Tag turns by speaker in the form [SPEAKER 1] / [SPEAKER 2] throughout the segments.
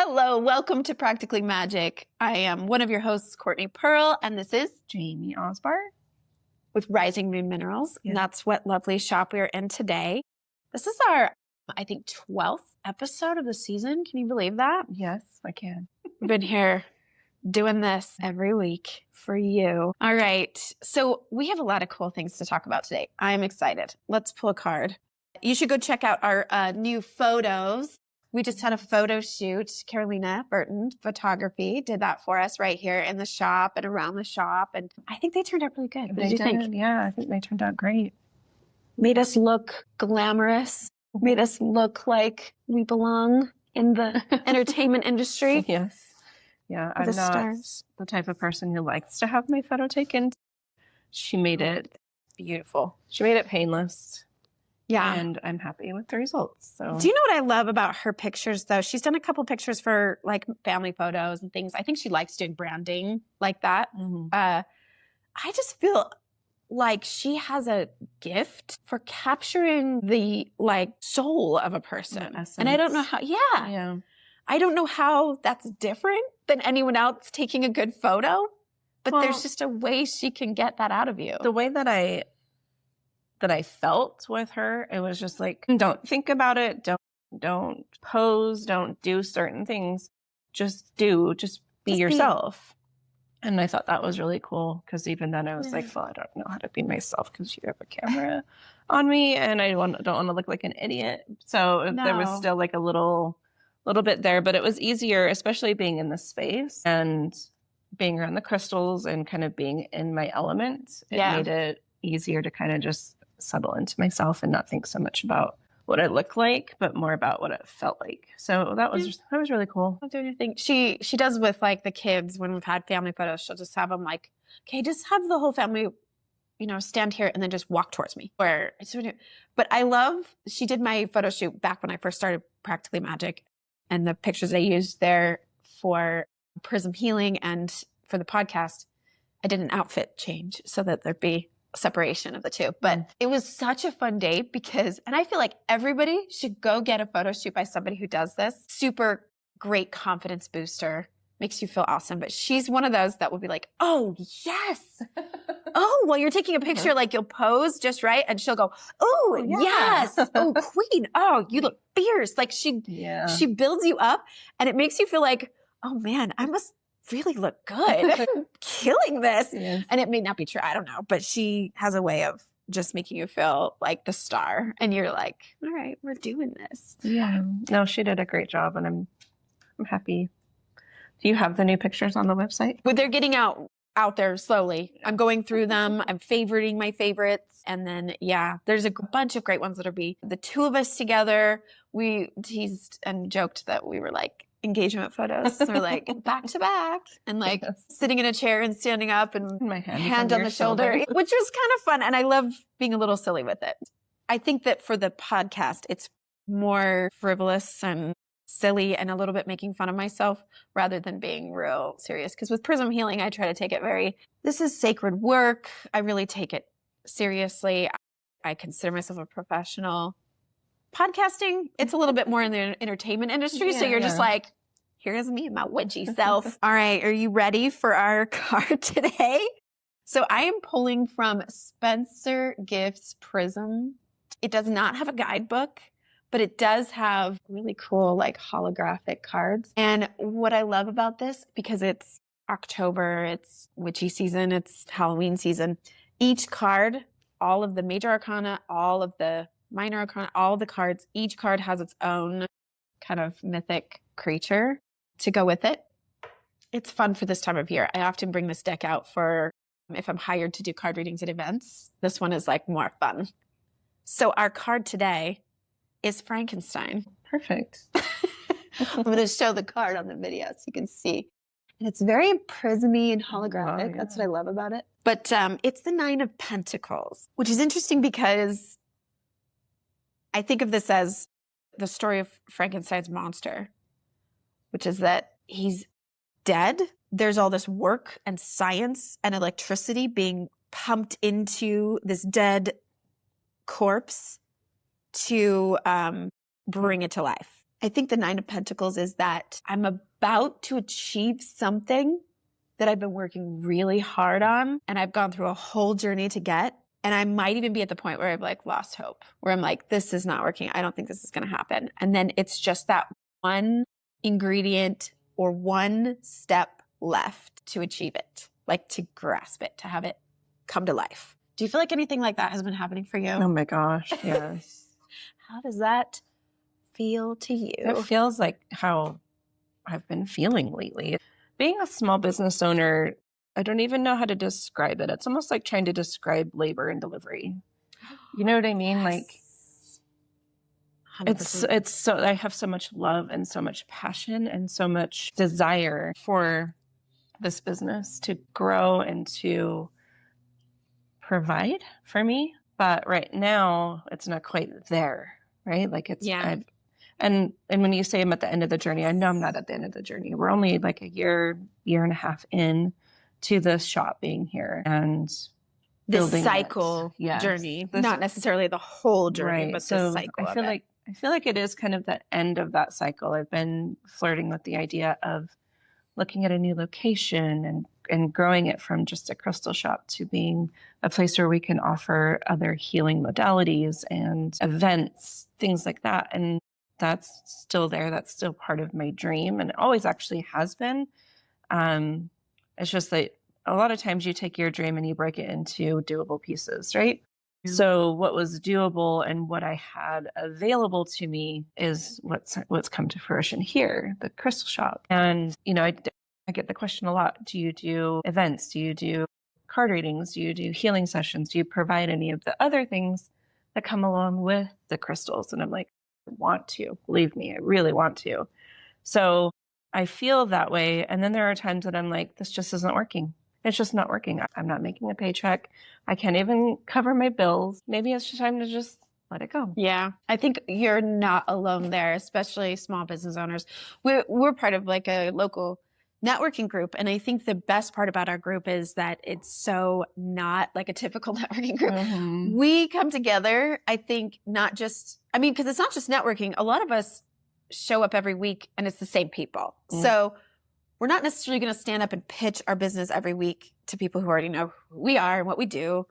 [SPEAKER 1] Hello, welcome to Practically Magick. I am one of your hosts, Courtney Pearl, and this is
[SPEAKER 2] Jamie Osborne
[SPEAKER 1] with Rising Moon Minerals.
[SPEAKER 2] Yeah.
[SPEAKER 1] And that's what lovely shop we are in today. This is our, I think, 12th episode of the season. Can you believe that?
[SPEAKER 2] Yes, I can.
[SPEAKER 1] We've been here doing this every week for you. All right. So we have a lot of cool things to talk about today. I'm excited. Let's pull a card. You should go check out our new photos. We just had a photo shoot. Carolina Burton Photography did that for us right here in the shop and around the shop. And I think they turned out really good. What did you think?
[SPEAKER 2] Yeah, I think they turned out great.
[SPEAKER 1] Made us look glamorous. Made us look like we belong in the entertainment industry.
[SPEAKER 2] Yes. Yeah, I'm
[SPEAKER 1] The
[SPEAKER 2] not
[SPEAKER 1] stars.
[SPEAKER 2] the type of person who likes to have my photo taken. She made it beautiful. She made it painless.
[SPEAKER 1] Yeah.
[SPEAKER 2] And I'm happy with the results. So
[SPEAKER 1] Do you know what I love about her pictures, though? She's done a couple pictures for like family photos and things. I think she likes doing branding like that. I just feel like she has a gift for capturing the like soul of a person. And I don't know how,
[SPEAKER 2] yeah.
[SPEAKER 1] I don't know how that's different than anyone else taking a good photo, but there's just a way she can get that out of you.
[SPEAKER 2] The way that I felt with her, it was just like, don't think about it. Don't pose. Don't do certain things. Just be yourself. And I thought that was really cool because even then I was like, well, I don't know how to be myself because you have a camera on me and I don't want to look like an idiot. So there was still like a little bit there, but it was easier, especially being in the space and being around the crystals and kind of being in my element. It made it easier to kind of just settle into myself and not think so much about what I look like, but more about what it felt like. So that was really cool.
[SPEAKER 1] I'll do anything. She does with like the kids when we've had family photos. She'll just have them like, okay, just have the whole family, stand here and then just walk towards me. But I love. She did my photo shoot back when I first started Practically Magick, and the pictures I used there for Prism Healing and for the podcast, I did an outfit change so that there'd be separation of the two. But it was such a fun day and I feel like everybody should go get a photo shoot by somebody who does this. Super great confidence booster, makes you feel awesome. But she's one of those that will be like, oh yes. Oh, well, you're taking a picture, like you'll pose just right. And she'll go, oh yes. Oh, queen. Oh, you look fierce. Like she builds you up and it makes you feel like, oh man, I must really look good. Killing this. Yes. And it may not be true. I don't know. But she has a way of just making you feel like the star. And you're like, all right, we're doing this.
[SPEAKER 2] Yeah. No, she did a great job and I'm happy. Do you have the new pictures on the website?
[SPEAKER 1] Well, they're getting out there slowly. I'm going through them. I'm favoriting my favorites. And then, there's a bunch of great ones that'll be the two of us together. We teased and joked that we were like, engagement photos. So we're like back to back and like sitting in a chair and standing up and
[SPEAKER 2] my
[SPEAKER 1] hand on the shoulder, which was kind of fun. And I love being a little silly with it. I think that for the podcast, it's more frivolous and silly and a little bit making fun of myself rather than being real serious. Because with Prism Healing, I try to take it this is sacred work. I really take it seriously. I consider myself a professional. Podcasting, it's a little bit more in the entertainment industry. So you're just like, here's me and my witchy self. All right. Are you ready for our card today? So I am pulling from Spencer Gifts Prism. It does not have a guidebook, but it does have really cool like holographic cards. And what I love about this, because it's October, it's witchy season, it's Halloween season, each card, all of the major arcana, all of the minor arcana, all the cards, each card has its own kind of mythic creature to go with it. It's fun for this time of year. I often bring this deck out for if I'm hired to do card readings at events. This one is like more fun. So our card today is Frankenstein.
[SPEAKER 2] Perfect.
[SPEAKER 1] I'm going to show the card on the video so you can see. And it's very prismy and holographic. Oh, yeah. That's what I love about it. But it's the 9 of Pentacles, which is interesting because I think of this as the story of Frankenstein's monster, which is that he's dead. There's all this work and science and electricity being pumped into this dead corpse to bring it to life. I think the Nine of Pentacles is that I'm about to achieve something that I've been working really hard on, and I've gone through a whole journey to get. And I might even be at the point where I've like lost hope, where I'm like, this is not working. I don't think this is going to happen. And then it's just that one ingredient or one step left to achieve it, like to grasp it, to have it come to life. Do you feel like anything like that has been happening for you?
[SPEAKER 2] Oh my gosh, yes.
[SPEAKER 1] How does that feel to you?
[SPEAKER 2] It feels like how I've been feeling lately. Being a small business owner, I don't even know how to describe it. It's almost like trying to describe labor and delivery. You know what I mean?
[SPEAKER 1] Yes.
[SPEAKER 2] Like
[SPEAKER 1] 100%.
[SPEAKER 2] it's so, I have so much love and so much passion and so much desire for this business to grow and to provide for me. But right now it's not quite there, right? Like it's,
[SPEAKER 1] Yeah.
[SPEAKER 2] and when you say I'm at the end of the journey, I know I'm not at the end of the journey. We're only like a year and a half in to this shop being here and
[SPEAKER 1] This
[SPEAKER 2] building
[SPEAKER 1] cycle journey, not necessarily the whole journey,
[SPEAKER 2] right.
[SPEAKER 1] but
[SPEAKER 2] So
[SPEAKER 1] the cycle.
[SPEAKER 2] I feel like it is kind of the end of that cycle. I've been flirting with the idea of looking at a new location and growing it from just a crystal shop to being a place where we can offer other healing modalities and events, things like that. And that's still there. That's still part of my dream. And it always actually has been. It's just that a lot of times you take your dream and you break it into doable pieces, right? Yeah. So what was doable and what I had available to me is what's come to fruition here, the crystal shop. And, you know, I get the question a lot. Do you do events? Do you do card readings? Do you do healing sessions? Do you provide any of the other things that come along with the crystals? And I'm like, I want to. Believe me, I really want to. So I feel that way. And then there are times that I'm like, this just isn't working. It's just not working. I'm not making a paycheck. I can't even cover my bills. Maybe it's just time to just let it go.
[SPEAKER 1] Yeah. I think you're not alone there, especially small business owners. We're part of like a local networking group. And I think the best part about our group is that it's so not like a typical networking group. Mm-hmm. We come together, I think, because it's not just networking. A lot of us show up every week and it's the same people. Mm. So we're not necessarily going to stand up and pitch our business every week to people who already know who we are and what we do.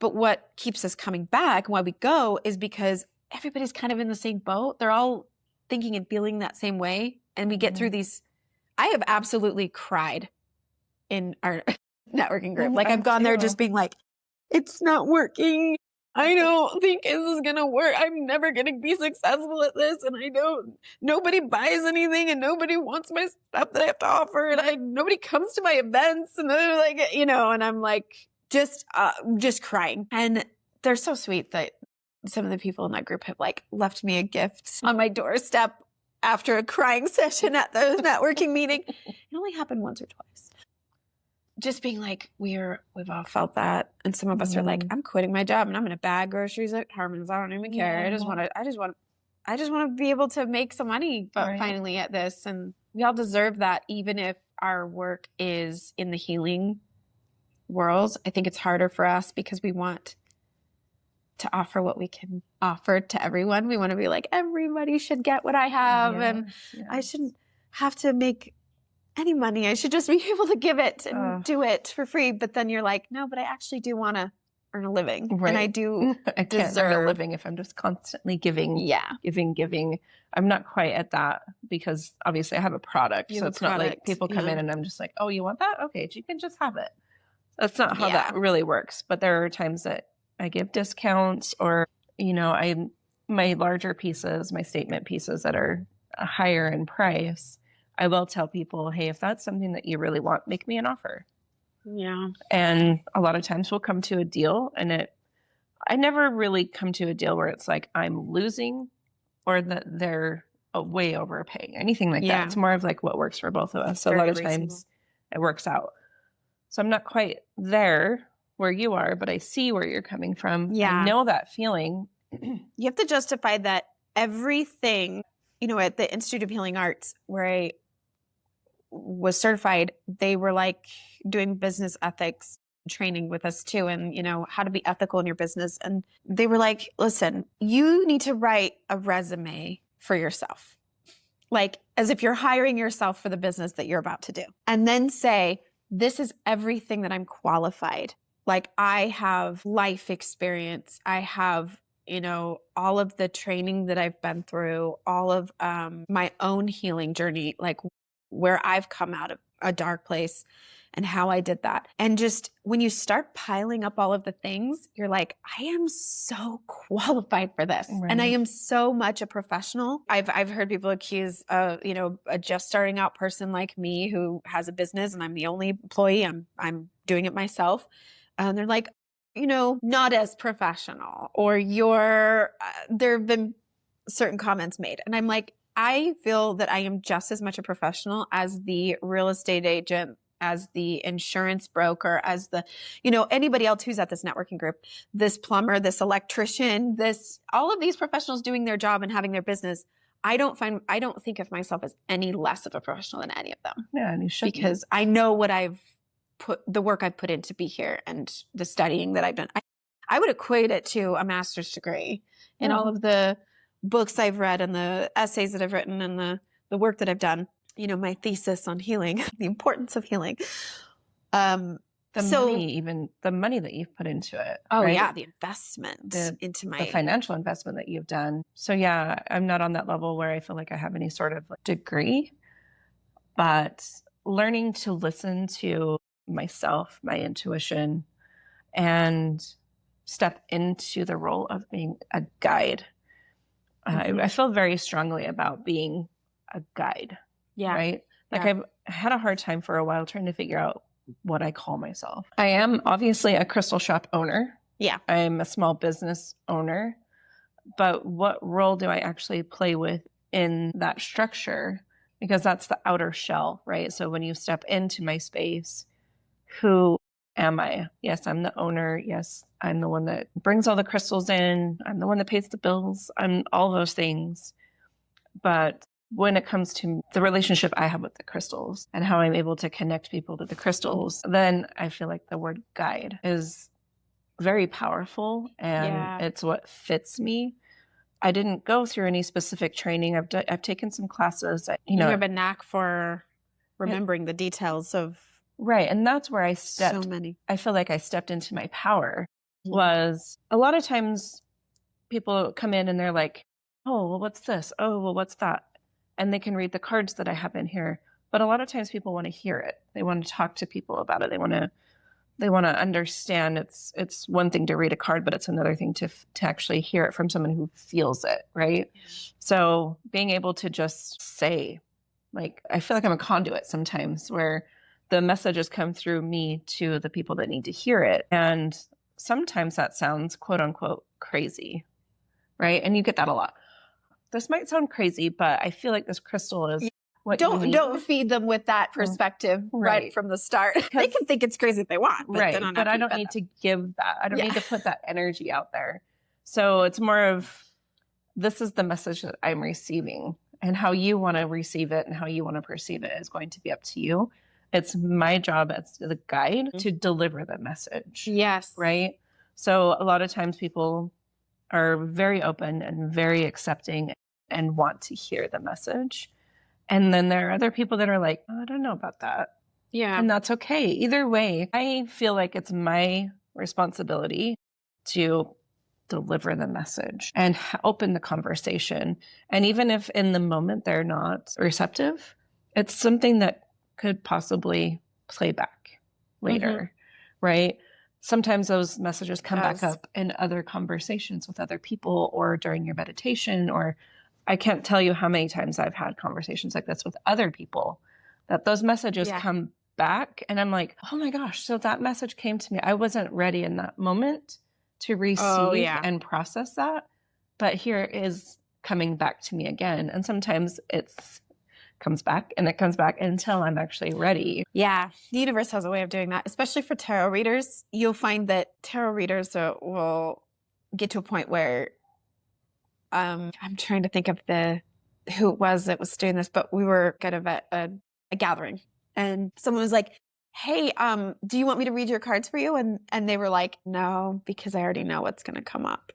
[SPEAKER 1] But what keeps us coming back and why we go is because everybody's kind of in the same boat. They're all thinking and feeling that same way. And we get through these. I have absolutely cried in our networking group. Like I've gone there just being like, it's not working. I don't think this is going to work. I'm never going to be successful at this. And nobody buys anything and nobody wants my stuff that I have to offer. And nobody comes to my events. And they're like, and I'm like, just crying. And they're so sweet that some of the people in that group have like left me a gift on my doorstep after a crying session at the networking meeting. It only happened once or twice. Just being like, we've all felt that. And some of us are like, I'm quitting my job and I'm going to bag groceries at Harmon's. I don't even care. Yeah. I just want to be able to make some money, but finally at this. And we all deserve that, even if our work is in the healing world. I think it's harder for us because we want to offer what we can offer to everyone. We want to be like, everybody should get what I have. Yes, and I shouldn't have to make any money. I should just be able to give it and do it for free. But then you're like, no, but I actually do want to earn a living. Right. And I do
[SPEAKER 2] I can't earn a living if I'm just constantly giving. Yeah. Giving. I'm not quite at that because obviously I have a product. So it's not like people come in and I'm just like, oh, you want that? Okay, you can just have it. That's not how that really works. But there are times that I give discounts or, my larger pieces, my statement pieces that are higher in price, I will tell people, hey, if that's something that you really want, make me an offer. Yeah. And a lot of times we'll come to a deal and I never really come to a deal where it's like I'm losing or that they're way overpaying, anything like that. It's more of like what works for both of us. So a lot of times it works out. So I'm not quite there where you are, but I see where you're coming from. Yeah. I know that feeling.
[SPEAKER 1] You have to justify that everything, at the Institute of Healing Arts where I was certified, they were like doing business ethics training with us too. And, how to be ethical in your business. And they were like, listen, you need to write a resume for yourself. like as if you're hiring yourself for the business that you're about to do. And then say, this is everything that I'm qualified. Like I have life experience. I have, all of the training that I've been through, all of my own healing journey, like where I've come out of a dark place and how I did that. And just when you start piling up all of the things, you're like, I am so qualified for this.
[SPEAKER 2] Right.
[SPEAKER 1] And I am so much a professional. I've heard people accuse a just starting out person like me who has a business and I'm the only employee. I'm doing it myself. And they're like, not as professional, or there have been certain comments made. And I'm like, I feel that I am just as much a professional as the real estate agent, as the insurance broker, as the, anybody else who's at this networking group, this plumber, this electrician, all of these professionals doing their job and having their business. I don't think of myself as any less of a professional than any of them.
[SPEAKER 2] Yeah, and you should,
[SPEAKER 1] because I know what the work I've put in to be here and the studying that I've done. I would equate it to a master's degree in all of the books I've read and the essays that I've written and the work that I've done, my thesis on healing, the importance of healing.
[SPEAKER 2] the money that you've put into it.
[SPEAKER 1] Oh
[SPEAKER 2] right?
[SPEAKER 1] yeah. The investment into
[SPEAKER 2] the financial investment that you've done. So yeah, I'm not on that level where I feel like I have any sort of degree, but learning to listen to myself, my intuition, and step into the role of being a guide. I feel very strongly about being a guide.
[SPEAKER 1] Yeah.
[SPEAKER 2] Right? Like I've had a hard time for a while trying to figure out what I call myself. I am obviously a crystal shop owner.
[SPEAKER 1] Yeah.
[SPEAKER 2] I'm a small business owner. But what role do I actually play within that structure? Because that's the outer shell, right? So when you step into my space, who am I? Yes, I'm the owner. Yes, I'm the one that brings all the crystals in. I'm the one that pays the bills. I'm all those things. But when it comes to the relationship I have with the crystals and how I'm able to connect people to the crystals, then I feel like the word guide is very powerful and it's what fits me. I didn't go through any specific training. I've taken some classes.
[SPEAKER 1] You have a knack for remembering the details of.
[SPEAKER 2] Right. And that's where I stepped.
[SPEAKER 1] So many.
[SPEAKER 2] I feel like I stepped into my power. Was a lot of times people come in and they're like, oh, well, what's this? Oh, well, what's that? And they can read the cards that I have in here. But a lot of times people want to hear it. They want to talk to people about it. They want to understand. It's one thing to read a card, but it's another thing to actually hear it from someone who feels it. Right. So being able to just say, like, I feel like I'm a conduit sometimes where the messages come through me to the people that need to hear it. And sometimes that sounds quote unquote crazy, right? And you get that a lot. This might sound crazy, but I feel like this crystal is what you need.
[SPEAKER 1] Don't feed them with that perspective right from the start. They can think it's crazy if they want, but
[SPEAKER 2] but I don't need to give that. I don't need to put that energy out there. So it's more of, this is the message that I'm receiving, and how you want to receive it and how you want to perceive it is going to be up to you. It's my job as the guide to deliver the message.
[SPEAKER 1] Yes.
[SPEAKER 2] Right? So a lot of times people are very open and very accepting and want to hear the message. And then there are other people that are like, oh, I don't know about that.
[SPEAKER 1] Yeah.
[SPEAKER 2] And that's okay. Either way, I feel like it's my responsibility to deliver the message and open the conversation. And even if in the moment they're not receptive, it's something that could possibly play back later, right? Sometimes those messages come back up in other conversations with other people or during your meditation, or I can't tell you how many times I've had conversations like this with other people that those messages come back and I'm like, oh my gosh, so that message came to me. I wasn't ready in that moment to receive and process that, but here it is coming back to me again. And sometimes it's comes back and it comes back until I'm actually ready.
[SPEAKER 1] Yeah. The universe has a way of doing that, especially for tarot readers. You'll find that tarot readers will get to a point where I'm trying to think of who it was that was doing this, but we were kind of at a gathering and someone was like, hey, do you want me to read your cards for you? And they were like, no, because I already know what's going to come up.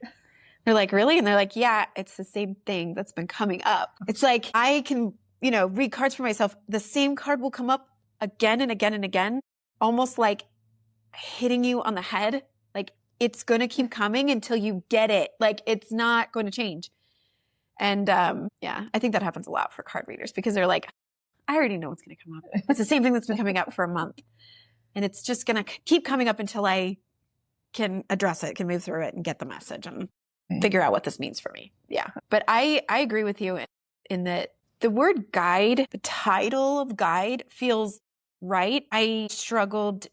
[SPEAKER 1] They're like, really? And they're like, yeah, it's the same thing that's been coming up. It's like, I can read cards for myself, the same card will come up again and again and again, almost like hitting you on the head. Like it's going to keep coming until you get it. Like it's not going to change. And I think that happens a lot for card readers because they're like, I already know what's going to come up. It's the same thing that's been coming up for a month. And it's just going to keep coming up until I can address it, can move through it and get the message and figure out what this means for me. Yeah. But I agree with you in that the word guide, the title of guide feels right. I struggled,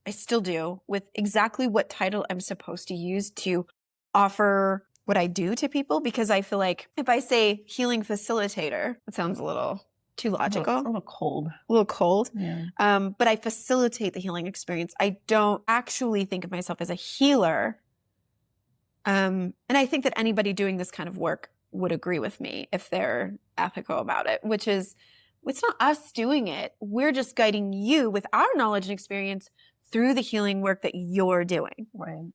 [SPEAKER 1] I still do, with exactly what title I'm supposed to use to offer what I do to people, because I feel like if I say healing facilitator, it sounds a little too logical.
[SPEAKER 2] A little cold.
[SPEAKER 1] A little cold.
[SPEAKER 2] Yeah.
[SPEAKER 1] But I facilitate the healing experience. I don't actually think of myself as a healer. And I think that anybody doing this kind of work would agree with me if they're ethical about it, which is, it's not us doing it. We're just guiding you with our knowledge and experience through the healing work that you're doing.
[SPEAKER 2] Right.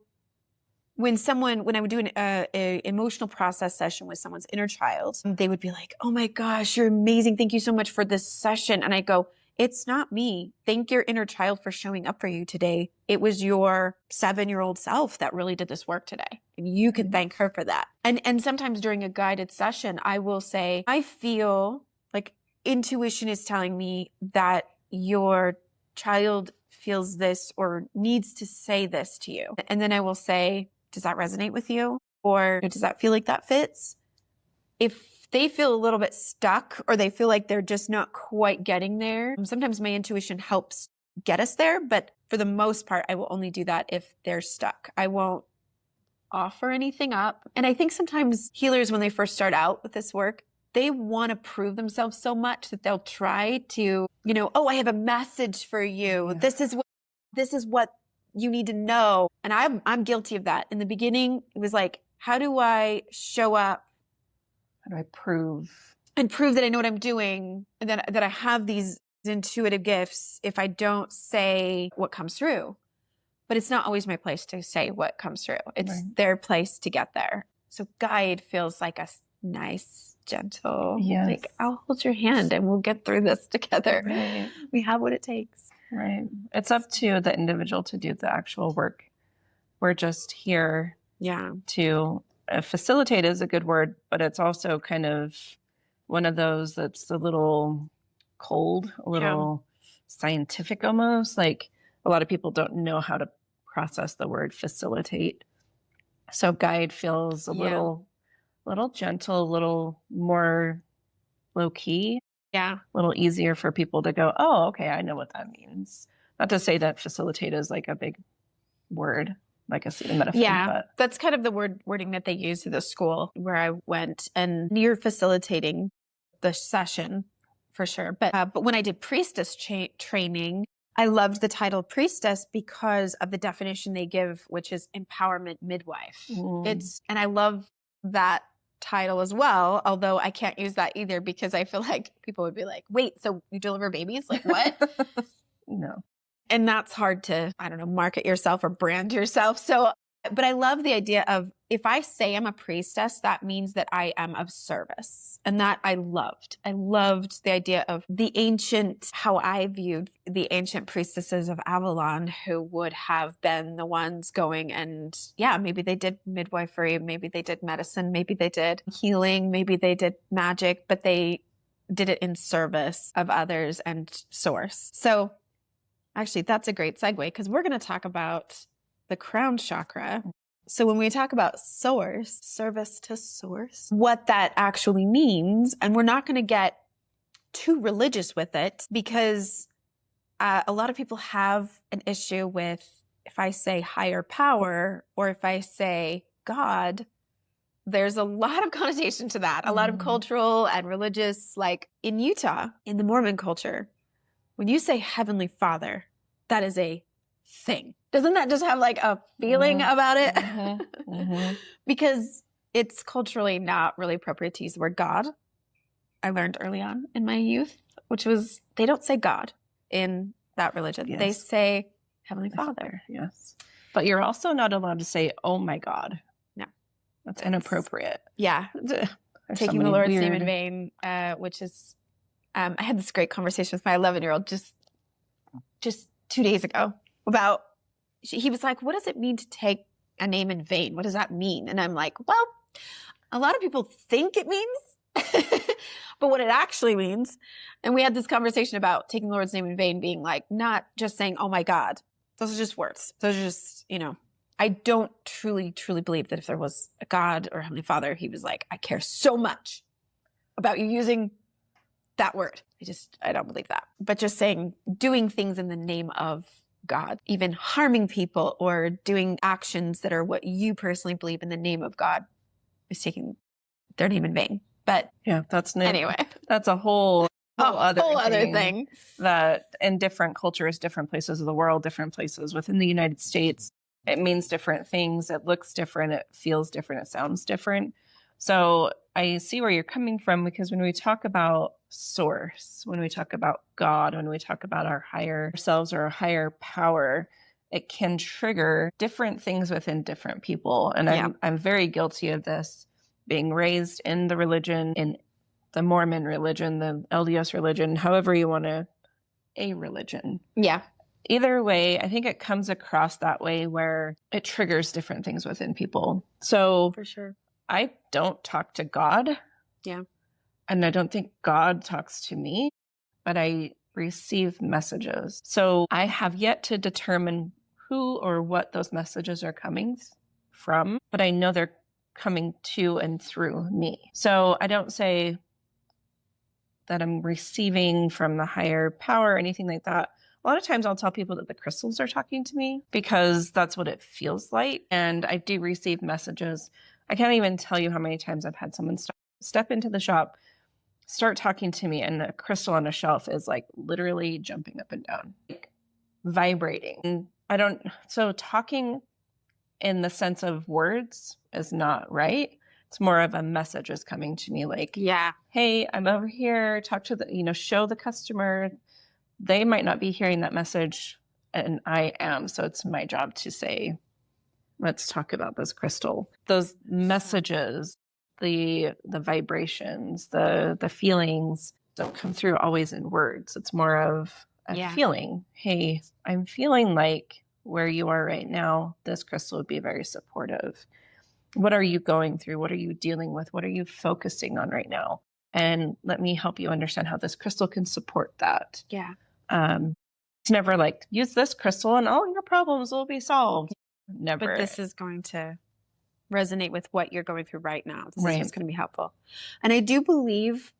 [SPEAKER 1] When I would do an emotional process session with someone's inner child, they would be like, oh my gosh, you're amazing. Thank you so much for this session. And I go, it's not me. Thank your inner child for showing up for you today. It was your 7-year-old self that really did this work today. And you can thank her for that. And sometimes during a guided session, I will say, I feel like intuition is telling me that your child feels this or needs to say this to you. And then I will say, does that resonate with you? Or does that feel like that fits? If they feel a little bit stuck or they feel like they're just not quite getting there, sometimes my intuition helps get us there. But for the most part, I will only do that if they're stuck. I won't offer anything up. And I think sometimes healers, when they first start out with this work, they want to prove themselves so much that they'll try to, oh, I have a message for you. Yeah. This is what you need to know. And I'm guilty of that. In the beginning, it was like, how do I show up?
[SPEAKER 2] How do I prove?
[SPEAKER 1] And prove that I know what I'm doing and that I have these intuitive gifts if I don't say what comes through. But it's not always my place to say what comes through. It's their place to get there. So guide feels like a nice, gentle, like, I'll hold your hand and we'll get through this together.
[SPEAKER 2] Right.
[SPEAKER 1] We have what it takes.
[SPEAKER 2] Right. It's up to the individual to do the actual work. We're just here to facilitate is a good word, but it's also kind of one of those that's a little cold, a little scientific almost. Like a lot of people don't know how to process the word facilitate. So guide feels a little gentle, a little more low key.
[SPEAKER 1] Yeah.
[SPEAKER 2] A little easier for people to go, oh, okay, I know what that means. Not to say that facilitate is like a big word, like a metaphor.
[SPEAKER 1] Yeah,
[SPEAKER 2] but
[SPEAKER 1] that's kind of the wording that they use at the school where I went. And you're facilitating the session for sure. But when I did priestess training, I loved the title priestess because of the definition they give, which is empowerment midwife. And I love that title as well, although I can't use that either because I feel like people would be like, wait, so you deliver babies? Like what?
[SPEAKER 2] No.
[SPEAKER 1] And that's hard to, I don't know, market yourself or brand yourself. So, but I love the idea of if I say I'm a priestess, that means that I am of service. And that I loved. I loved the idea of the ancient, how I viewed the ancient priestesses of Avalon who would have been the ones going and maybe they did midwifery, maybe they did medicine, maybe they did healing, maybe they did magic, but they did it in service of others and source. So actually, that's a great segue because we're going to talk about the crown chakra. So when we talk about source, service to source, what that actually means, and we're not going to get too religious with it because a lot of people have an issue with if I say higher power or if I say God, there's a lot of connotation to that, a lot of cultural and religious, like in Utah, in the Mormon culture. When you say Heavenly Father, that is a thing. Doesn't that just have like a feeling about it? Because it's culturally not really appropriate to use the word God. I learned early on in my youth, which was they don't say God in that religion.
[SPEAKER 2] Yes.
[SPEAKER 1] They say Heavenly Father.
[SPEAKER 2] Yes. But you're also not allowed to say, oh my God.
[SPEAKER 1] No.
[SPEAKER 2] That's inappropriate.
[SPEAKER 1] Yeah. Taking the Lord's name in vain, which is I had this great conversation with my 11-year-old just 2 days ago about, he was like, what does it mean to take a name in vain? What does that mean? And I'm like, well, a lot of people think it means, but what it actually means. And we had this conversation about taking the Lord's name in vain being like, not just saying, oh my God, those are just words. Those are just, I don't truly, truly believe that if there was a God or Heavenly Father, he was like, I care so much about you using that word. I don't believe that. But just saying, doing things in the name of God, even harming people or doing actions that are what you personally believe in the name of God is taking their name in vain. But
[SPEAKER 2] yeah,
[SPEAKER 1] anyway,
[SPEAKER 2] that's a whole other
[SPEAKER 1] thing
[SPEAKER 2] that in different cultures, different places of the world, different places within the United States, it means different things. It looks different. It feels different. It sounds different. So I see where you're coming from, because when we talk about source, when we talk about God, when we talk about our higher selves or a higher power, it can trigger different things within different people. And I'm very guilty of this, being raised in the religion, in the Mormon religion, the LDS religion, however you want to, a religion.
[SPEAKER 1] Yeah.
[SPEAKER 2] Either way, I think it comes across that way where it triggers different things within people. So
[SPEAKER 1] For sure.
[SPEAKER 2] I don't talk to God.
[SPEAKER 1] Yeah.
[SPEAKER 2] And I don't think God talks to me, but I receive messages. So I have yet to determine who or what those messages are coming from, but I know they're coming to and through me. So I don't say that I'm receiving from the higher power or anything like that. A lot of times I'll tell people that the crystals are talking to me because that's what it feels like. And I do receive messages. I can't even tell you how many times I've had someone step into the shop, start talking to me, and a crystal on a shelf is like literally jumping up and down, like vibrating. So talking in the sense of words is not right. It's more of a message is coming to me like,
[SPEAKER 1] yeah,
[SPEAKER 2] hey, I'm over here, talk to show the customer. They might not be hearing that message, and I am. So it's my job to say, let's talk about this crystal. Those messages, the vibrations, the feelings don't come through always in words. It's more of a feeling. Hey, I'm feeling like where you are right now, this crystal would be very supportive. What are you going through? What are you dealing with? What are you focusing on right now? And let me help you understand how this crystal can support that.
[SPEAKER 1] Yeah.
[SPEAKER 2] It's never like, use this crystal and all your problems will be solved. Never.
[SPEAKER 1] But this is going to resonate with what you're going through right now. This is what's going to be helpful. And I do believe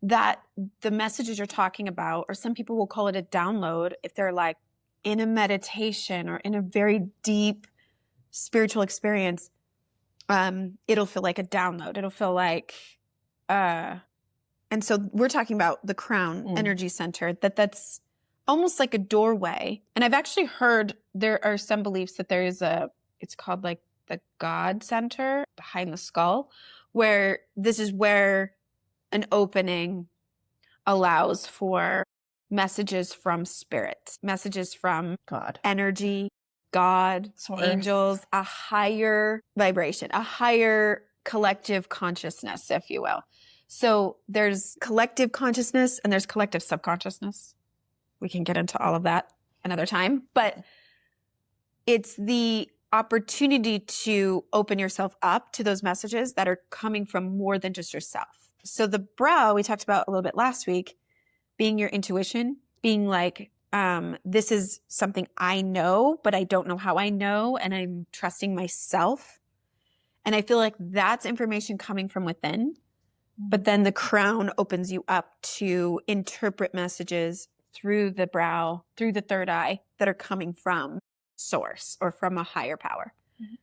[SPEAKER 1] that the messages you're talking about, or some people will call it a download, if they're like in a meditation or in a very deep spiritual experience, it'll feel like a download. It'll feel like, and so we're talking about the crown energy center, that's almost like a doorway. And I've actually heard there are some beliefs that there is it's called like the God center behind the skull, where this is where an opening allows for messages from spirit, messages from
[SPEAKER 2] God,
[SPEAKER 1] energy, God, source, angels, a higher vibration, a higher collective consciousness, if you will. So there's collective consciousness and there's collective subconsciousness. We can get into all of that another time, but it's the opportunity to open yourself up to those messages that are coming from more than just yourself. So the brow, we talked about a little bit last week, being your intuition, being like, this is something I know, but I don't know how I know, and I'm trusting myself. And I feel like that's information coming from within. But then the crown opens you up to interpret messages through the brow, through the third eye, that are coming from source or from a higher power. Mm-hmm.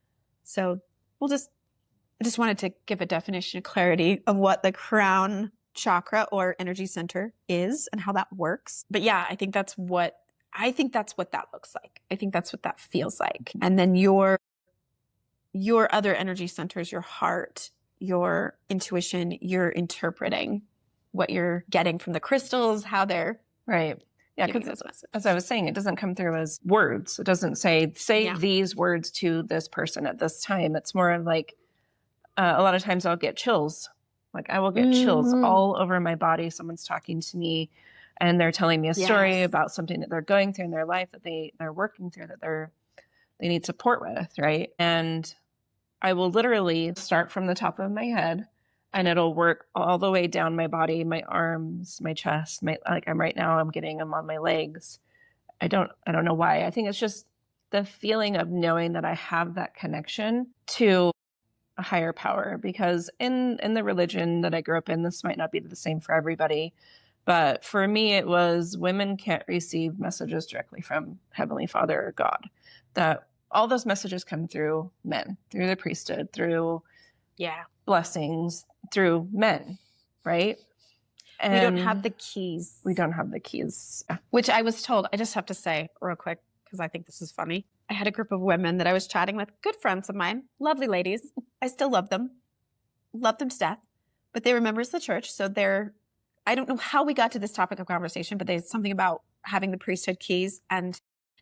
[SPEAKER 1] So I just wanted to give a definition of clarity of what the crown chakra or energy center is and how that works. But yeah, I think that's what that looks like. I think that's what that feels like. And then your other energy centers, your heart, your intuition, you're interpreting what you're getting from the crystals, how they're
[SPEAKER 2] right. Yeah, because as I was saying, it doesn't come through as words. It doesn't say these words to this person at this time. It's more of like, a lot of times I'll get chills Like I will get chills all over my body. Someone's talking to me and they're telling me a story about something that they're going through in their life, that they're working through, that they need support with, right? And I will literally start from the top of my head and it'll work all the way down my body, my arms, my chest, like I'm getting them on my legs. I don't know why. I think it's just the feeling of knowing that I have that connection to a higher power, because in the religion that I grew up in, this might not be the same for everybody, but for me, it was women can't receive messages directly from Heavenly Father or God. That all those messages come through men, through the priesthood, through blessings, through men, right? And
[SPEAKER 1] we don't have the keys.
[SPEAKER 2] We don't have the keys.
[SPEAKER 1] Which I was told, I just have to say real quick, because I think this is funny. I had a group of women that I was chatting with, good friends of mine, lovely ladies. I still love them to death, but they were members of the church. So I don't know how we got to this topic of conversation, but there's something about having the priesthood keys. And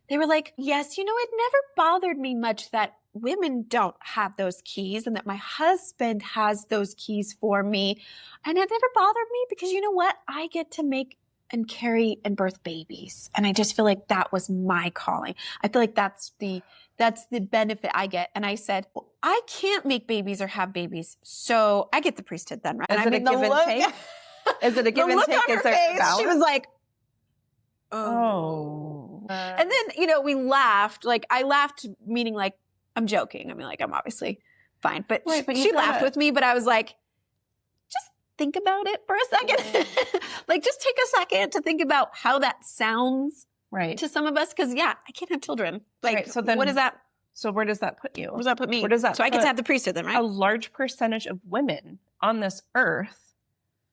[SPEAKER 1] they were like, yes, it never bothered me much that women don't have those keys and that my husband has those keys for me. And it never bothered me because you know what? I get to make and carry and birth babies. And I just feel like that was my calling. I feel like that's the benefit I get. And I said, well, I can't make babies or have babies. So I get the priesthood then, right?
[SPEAKER 2] Is it a give and take? Is it a give and take? Is there a balance?
[SPEAKER 1] She was like, oh. And then, we laughed. Like I laughed, meaning like, I'm joking. I mean, like I'm obviously fine, but she laughed with me, but I was like, think about it for a second. Like just take a second to think about how that sounds to some of us. Cause I can't have children. Like, so then what is that?
[SPEAKER 2] So where does that put you?
[SPEAKER 1] Where does that put me?
[SPEAKER 2] Where does that
[SPEAKER 1] So I get to have the priesthood then, right?
[SPEAKER 2] A large percentage of women on this earth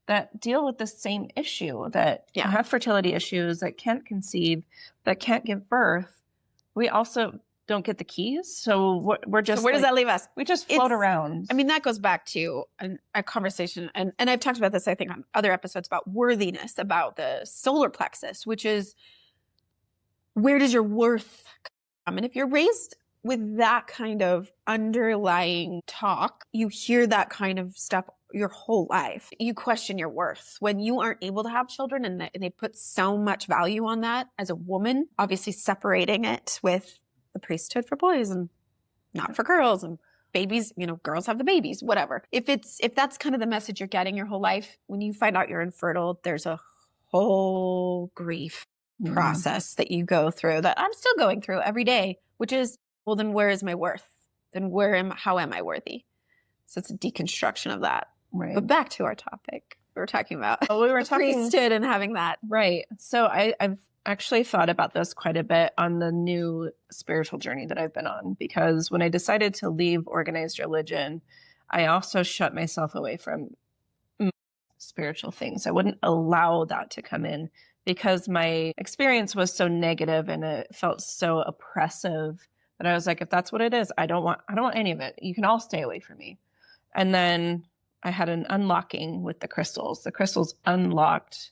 [SPEAKER 2] that deal with the same issue, that have fertility issues, that can't conceive, that can't give birth. We also don't get the keys. So we're just,
[SPEAKER 1] so where does that leave us?
[SPEAKER 2] We just float around.
[SPEAKER 1] I mean, that goes back to a conversation. And I've talked about this, I think, on other episodes about worthiness, about the solar plexus, which is where does your worth come? And if you're raised with that kind of underlying talk, you hear that kind of stuff your whole life. You question your worth when you aren't able to have children, and they put so much value on that as a woman, obviously separating it with the priesthood for boys and not for girls, and babies, girls have the babies, whatever. If that's kind of the message you're getting your whole life, when you find out you're infertile, there's a whole grief process that you go through that I'm still going through every day, which is, well, then where is my worth? Then how am I worthy? So it's a deconstruction of that. Right. But back to our topic. We were talking about priesthood and having that.
[SPEAKER 2] Right. So I've actually thought about this quite a bit on the new spiritual journey that I've been on, because when I decided to leave organized religion, I also shut myself away from spiritual things. I wouldn't allow that to come in because my experience was so negative and it felt so oppressive that I was like, if that's what it is, I don't want any of it. You can all stay away from me. And then I had an unlocking with the crystals. The crystals unlocked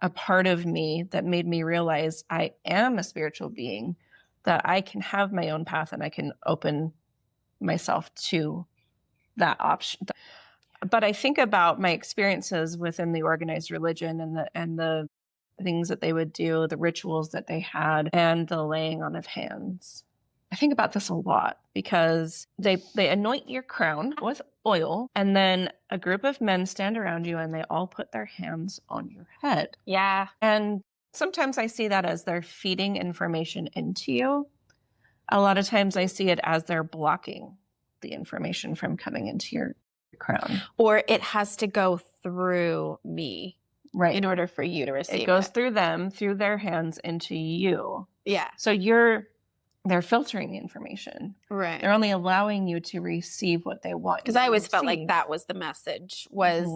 [SPEAKER 2] a part of me that made me realize I am a spiritual being, that I can have my own path and I can open myself to that option. But I think about my experiences within the organized religion and the things that they would do, the rituals that they had, and the laying on of hands. I think about this a lot because they anoint your crown with oil, and then a group of men stand around you and they all put their hands on your head.
[SPEAKER 1] Yeah.
[SPEAKER 2] And sometimes I see that as they're feeding information into you. A lot of times I see it as they're blocking the information from coming into your crown.
[SPEAKER 1] Or it has to go through me.
[SPEAKER 2] Right.
[SPEAKER 1] In order for you to receive it.
[SPEAKER 2] It goes through them, through their hands into you.
[SPEAKER 1] Yeah.
[SPEAKER 2] So they're filtering the information.
[SPEAKER 1] Right.
[SPEAKER 2] They're only allowing you to receive what they want.
[SPEAKER 1] Because I always felt like that was the message, was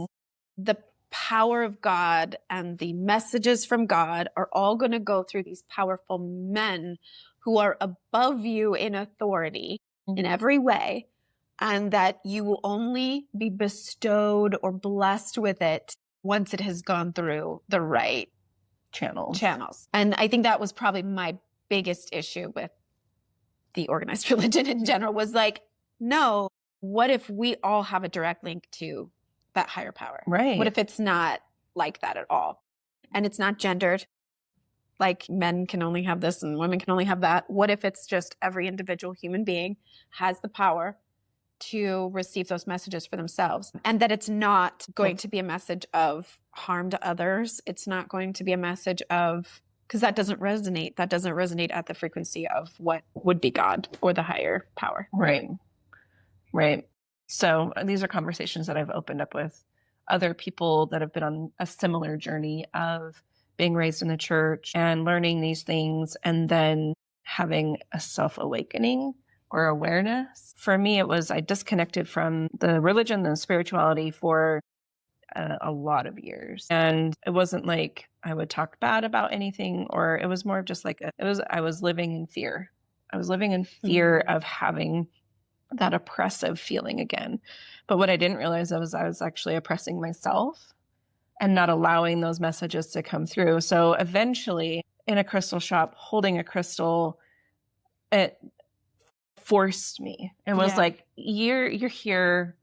[SPEAKER 1] the power of God and the messages from God are all going to go through these powerful men who are above you in authority in every way, and that you will only be bestowed or blessed with it once it has gone through the right channels. And I think that was probably my biggest issue with the organized religion in general, was like, no, what if we all have a direct link to that higher power?
[SPEAKER 2] Right.
[SPEAKER 1] What if it's not like that at all? And it's not gendered. Like men can only have this and women can only have that. What if it's just every individual human being has the power to receive those messages for themselves, and that it's not going to be a message of harm to others? It's not going to be a message of, because that doesn't resonate. That doesn't resonate at the frequency of what would be God or the higher power.
[SPEAKER 2] Right. Right. So these are conversations that I've opened up with other people that have been on a similar journey of being raised in the church and learning these things and then having a self-awakening or awareness. For me, it was I disconnected from the religion and spirituality for a lot of years. And it wasn't like I would talk bad about anything, or it was more of just like I was living in fear. I was living in fear of having that oppressive feeling again. But what I didn't realize was I was actually oppressing myself and not allowing those messages to come through. So eventually in a crystal shop, holding a crystal, it forced me. It was like, you're here,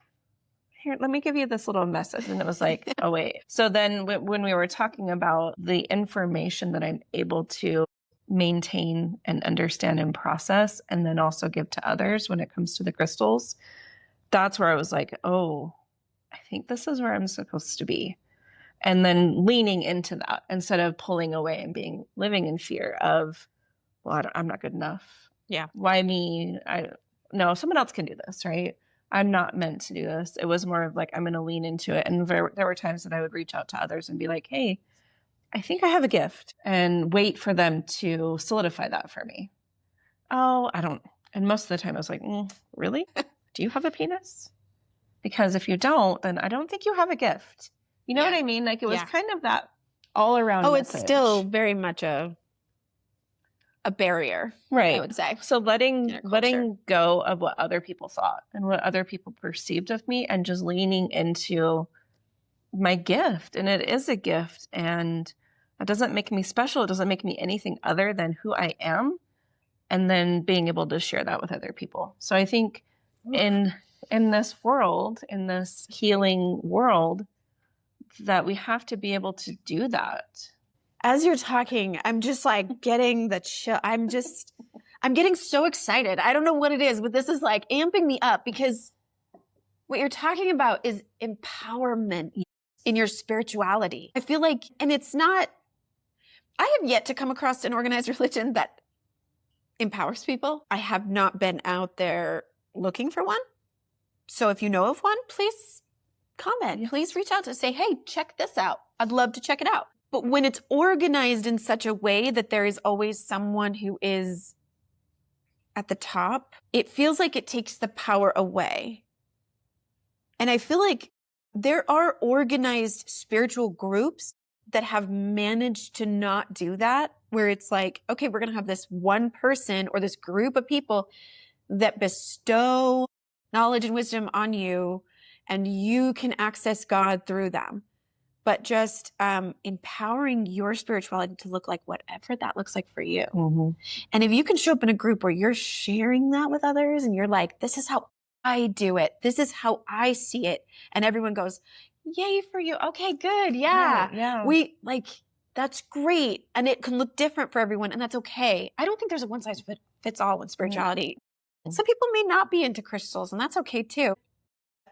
[SPEAKER 2] let me give you this little message. And it was like, oh, wait. So then when we were talking about the information that I'm able to maintain and understand and process, and then also give to others when it comes to the crystals, that's where I was like, oh, I think this is where I'm supposed to be. And then leaning into that instead of pulling away and living in fear of, well, I'm not good enough.
[SPEAKER 1] Yeah.
[SPEAKER 2] Why me? No, someone else can do this, right? I'm not meant to do this. It was more of like, I'm going to lean into it. And there were times that I would reach out to others and be like, hey, I think I have a gift, and wait for them to solidify that for me. Oh, I don't. And most of the time I was like, really? Do you have a penis? Because if you don't, then I don't think you have a gift. You know what I mean? Like it was kind of that all around.
[SPEAKER 1] Oh,
[SPEAKER 2] message.
[SPEAKER 1] It's still very much a barrier,
[SPEAKER 2] right?
[SPEAKER 1] I would say.
[SPEAKER 2] So letting go of what other people thought and what other people perceived of me, and just leaning into my gift. And it is a gift, and it doesn't make me special. It doesn't make me anything other than who I am. And then being able to share that with other people. So I think in this world, in this healing world, that we have to be able to do that.
[SPEAKER 1] As you're talking, I'm just like getting the chill. I'm getting so excited. I don't know what it is, but this is like amping me up, because what you're talking about is empowerment in your spirituality. I feel like, and it's not, I have yet to come across an organized religion that empowers people. I have not been out there looking for one. So if you know of one, please comment. Please reach out to say, hey, check this out. I'd love to check it out. But when it's organized in such a way that there is always someone who is at the top, it feels like it takes the power away. And I feel like there are organized spiritual groups that have managed to not do that, where it's like, okay, we're going to have this one person or this group of people that bestow knowledge and wisdom on you, and you can access God through them. But just empowering your spirituality to look like whatever that looks like for you. Mm-hmm. And if you can show up in a group where you're sharing that with others and you're like, this is how I do it. This is how I see it. And everyone goes, yay for you. Okay, good. Yeah. We like, that's great. And it can look different for everyone, and that's okay. I don't think there's a one size fits all with spirituality. Mm-hmm. Some people may not be into crystals, and that's okay too.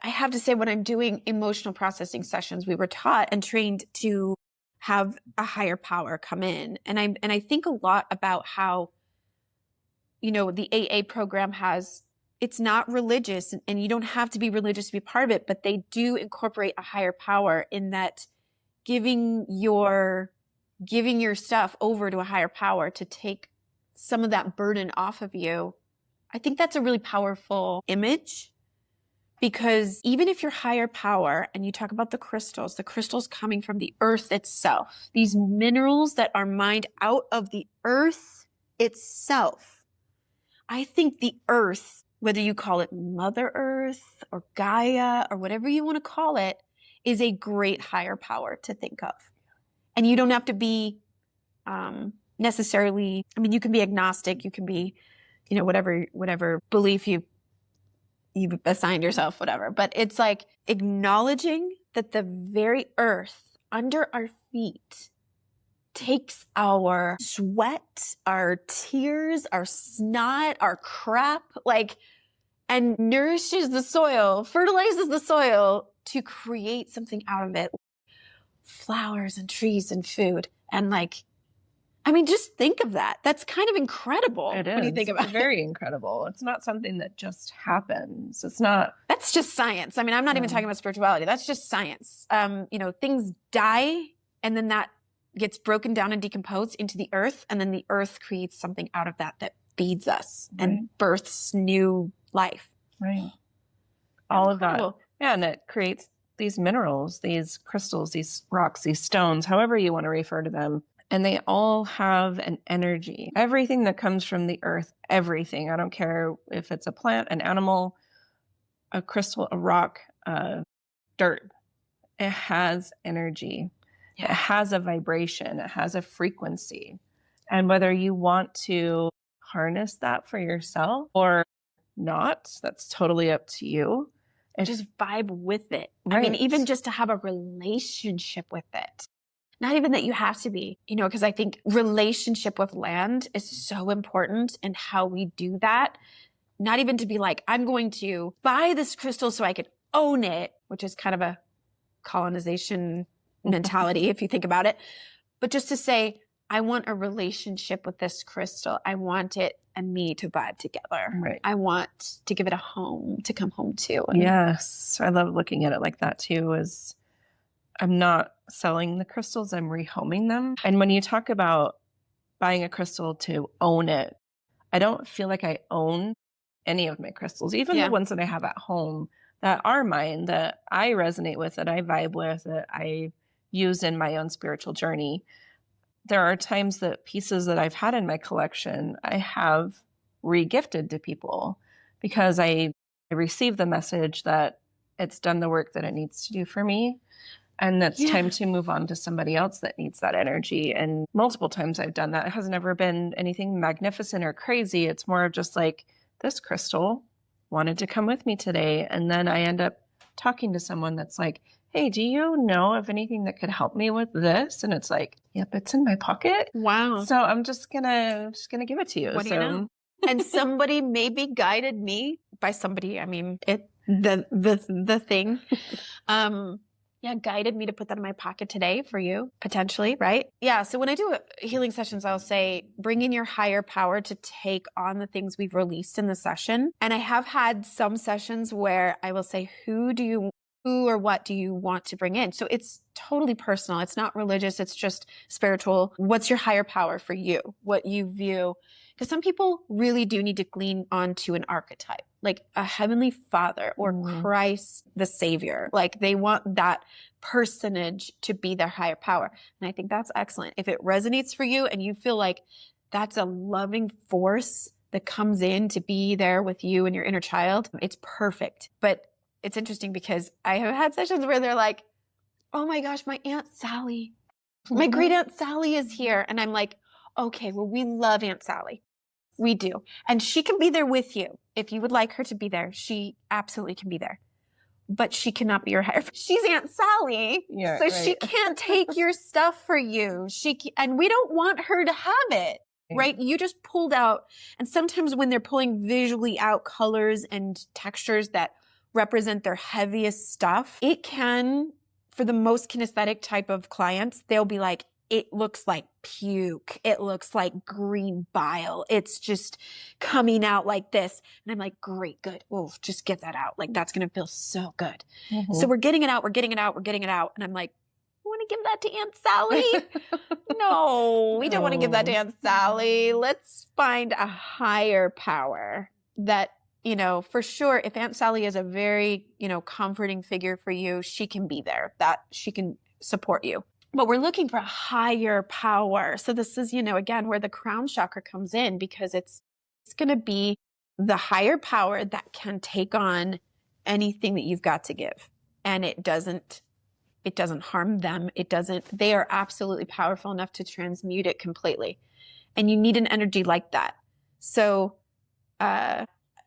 [SPEAKER 1] I have to say, when I'm doing emotional processing sessions, we were taught and trained to have a higher power come in. And I think a lot about how, the AA program it's not religious, and you don't have to be religious to be part of it, but they do incorporate a higher power in that giving your stuff over to a higher power to take some of that burden off of you. I think that's a really powerful image. Because even if you're higher power, and you talk about the crystals coming from the earth itself, these minerals that are mined out of the earth itself, I think the earth, whether you call it Mother Earth or Gaia or whatever you want to call it, is a great higher power to think of. And you don't have to be necessarily, you can be agnostic, you can be, whatever belief you've assigned yourself, whatever. But it's like acknowledging that the very earth under our feet takes our sweat, our tears, our snot, our crap, like, and nourishes the soil, fertilizes the soil to create something out of it. Flowers and trees and food. And like, I mean, just think of that. That's kind of incredible.
[SPEAKER 2] It is.
[SPEAKER 1] When you think about
[SPEAKER 2] it's very incredible. It's not something that just happens. It's not.
[SPEAKER 1] That's just science. I mean, I'm not even talking about spirituality. That's just science. Things die and then that gets broken down and decomposed into the earth. And then the earth creates something out of that feeds us and births new life.
[SPEAKER 2] Right. All of that. Yeah. And it creates these minerals, these crystals, these rocks, these stones, however you want to refer to them. And they all have an energy. Everything that comes from the earth, everything. I don't care if it's a plant, an animal, a crystal, a rock, dirt. It has energy. Yeah. It has a vibration. It has a frequency. And whether you want to harness that for yourself or not, that's totally up to you.
[SPEAKER 1] Just vibe with it.
[SPEAKER 2] Right.
[SPEAKER 1] I mean, even just to have a relationship with it. Not even that you have to be, because I think relationship with land is so important and how we do that. Not even to be like, I'm going to buy this crystal so I can own it, which is kind of a colonization mentality if you think about it. But just to say, I want a relationship with this crystal. I want it and me to vibe together.
[SPEAKER 2] Right.
[SPEAKER 1] I want to give it a home to come home to.
[SPEAKER 2] Yes. I love looking at it like that too, is I'm not selling the crystals, I'm rehoming them. And when you talk about buying a crystal to own it, I don't feel like I own any of my crystals, even the ones that I have at home that are mine, that I resonate with, that I vibe with, that I use in my own spiritual journey. There are times that pieces that I've had in my collection, I have re-gifted to people because I received the message that it's done the work that it needs to do for me. And that's time to move on to somebody else that needs that energy. And multiple times I've done that. It has never been anything magnificent or crazy. It's more of just like, this crystal wanted to come with me today. And then I end up talking to someone that's like, hey, do you know of anything that could help me with this? And it's like, yep, it's in my pocket.
[SPEAKER 1] Wow.
[SPEAKER 2] So I'm just gonna give it to you.
[SPEAKER 1] What do you know? And somebody maybe guided me by somebody. I mean, the thing. Guided me to put that in my pocket today for you, potentially, right? Yeah, so when I do healing sessions, I'll say, bring in your higher power to take on the things we've released in the session. And I have had some sessions where I will say, who or what do you want to bring in? So it's totally personal. It's not religious. It's just spiritual. What's your higher power for you? What you view? Because some people really do need to glean onto an archetype, like a heavenly father or Christ the Savior. Like they want that personage to be their higher power. And I think that's excellent. If it resonates for you and you feel like that's a loving force that comes in to be there with you and your inner child, it's perfect. But it's interesting because I have had sessions where they're like, oh my gosh, my Aunt Sally, my great Aunt Sally is here. And I'm like, okay, well, we love Aunt Sally. We do. And she can be there with you. If you would like her to be there, she absolutely can be there. But she cannot be your higher. She's Aunt Sally. Yeah, so she can't take your stuff for you. And we don't want her to have it. Right? You just pulled out. And sometimes when they're pulling visually out colors and textures that represent their heaviest stuff, it can, for the most kinesthetic type of clients, they'll be like, it looks like puke. It looks like green bile. It's just coming out like this. And I'm like, great, good. Oh, just get that out. Like, that's going to feel so good. Mm-hmm. So we're getting it out. We're getting it out. We're getting it out. And I'm like, I want to give that to Aunt Sally. No, we don't want to give that to Aunt Sally. Let's find a higher power that, for sure, if Aunt Sally is a very, comforting figure for you, she can be there, that she can support you. But we're looking for a higher power. So this is, again, where the crown chakra comes in, because it's going to be the higher power that can take on anything that you've got to give. And it doesn't harm them. They are absolutely powerful enough to transmute it completely. And you need an energy like that. So,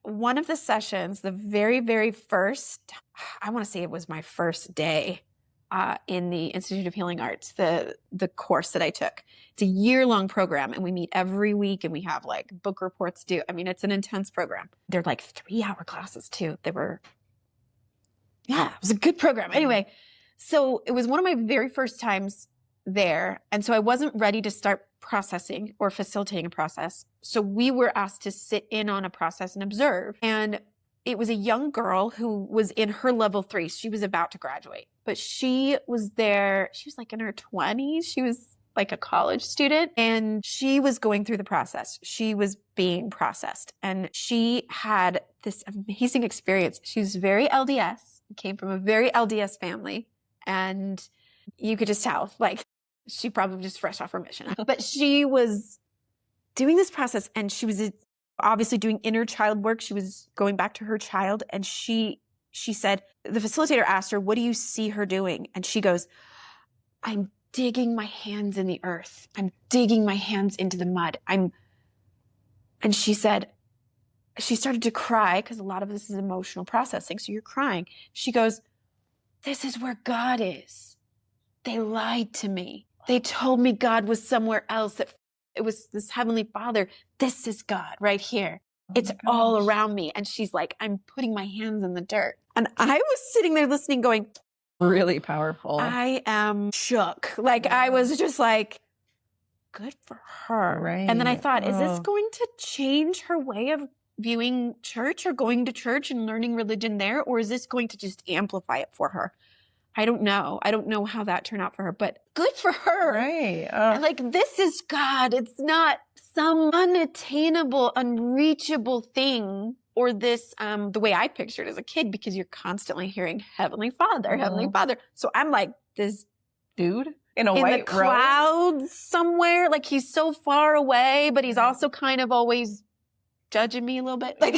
[SPEAKER 1] one of the sessions, the very, very first, I want to say it was my first day. in the Institute of Healing Arts, the course that I took. It's a year-long program, and we meet every week, and we have like book reports due. I mean, it's an intense program. They're like 3-hour classes too. It was a good program. Anyway, so it was one of my very first times there. And so I wasn't ready to start processing or facilitating a process. So we were asked to sit in on a process and observe. And it was a young girl who was in her level 3. She was about to graduate, but she was there. She was like in her 20s. She was like a college student, and she was going through the process. She was being processed, and she had this amazing experience. She was very LDS, came from a very LDS family, and you could just tell, like, she probably just fresh off her mission. But she was doing this process, and she was obviously doing inner child work. She was going back to her child, and she said, the facilitator asked her, what do you see her doing? And she goes, I'm digging my hands in the earth. I'm digging my hands into the mud. And she said, she started to cry, because a lot of this is emotional processing. So you're crying. She goes, this is where God is. They lied to me. They told me God was somewhere else, that it was this Heavenly Father. This is God right here. It's all around me. And she's like, I'm putting my hands in the dirt. And I was sitting there listening, going,
[SPEAKER 2] really powerful.
[SPEAKER 1] I am shook. Like, I was just like, good for her.
[SPEAKER 2] Right.
[SPEAKER 1] And then I thought, is this going to change her way of viewing church or going to church and learning religion there? Or is this going to just amplify it for her? I don't know. I don't know how that turned out for her, but good for her.
[SPEAKER 2] Right.
[SPEAKER 1] Like, this is God. It's not some unattainable, unreachable thing, or this, the way I pictured as a kid, because you're constantly hearing Heavenly Father, Heavenly Father. So I'm like, this
[SPEAKER 2] dude in a white
[SPEAKER 1] the clouds somewhere. Like, he's so far away, but he's also kind of always judging me a little bit. Like,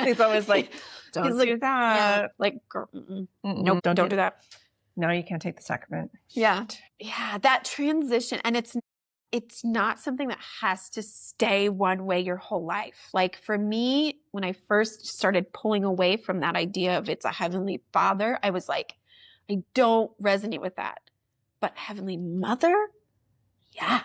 [SPEAKER 2] he's always like, don't do that.
[SPEAKER 1] Yeah, like, girl, nope, don't do that.
[SPEAKER 2] No, you can't take the sacrament.
[SPEAKER 1] Yeah. Yeah. That transition. And it's not something that has to stay one way your whole life. Like, for me, when I first started pulling away from that idea of it's a Heavenly Father, I was like, I don't resonate with that. But Heavenly Mother? Yeah.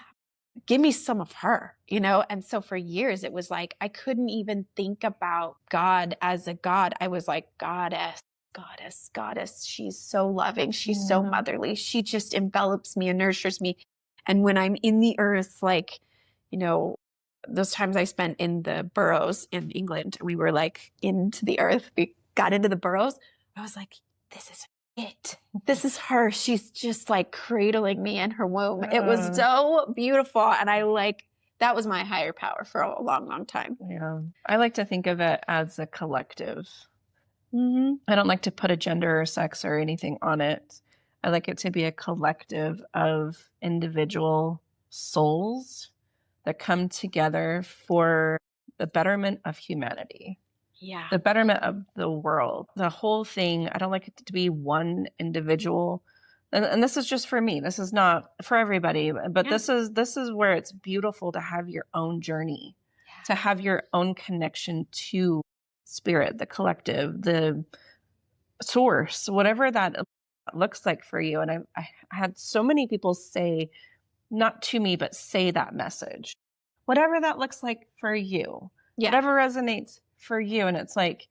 [SPEAKER 1] Give me some of her, you know? And so for years, it was like, I couldn't even think about God as a God. I was like, goddess. She's so loving. She's so motherly. She just envelops me and nurtures me. And when I'm in the earth, like, you know, those times I spent in the burrows in England, we were like into the earth. We got into the burrows. I was like, this is it. This is her. She's just like cradling me in her womb. It was so beautiful. And that was my higher power for a long, long time.
[SPEAKER 2] Yeah. I like to think of it as a collective. I don't like to put a gender or sex or anything on it. I like it to be a collective of individual souls that come together for the betterment of humanity.
[SPEAKER 1] Yeah.
[SPEAKER 2] The betterment of the world. The whole thing, I don't like it to be one individual. And this is just for me. This is not for everybody, but this is where it's beautiful to have your own journey, to have your own connection to spirit, the collective, the source, whatever that looks like for you. And I had so many people say, not to me, but say that message, whatever that looks like for you, whatever resonates for you. And it's like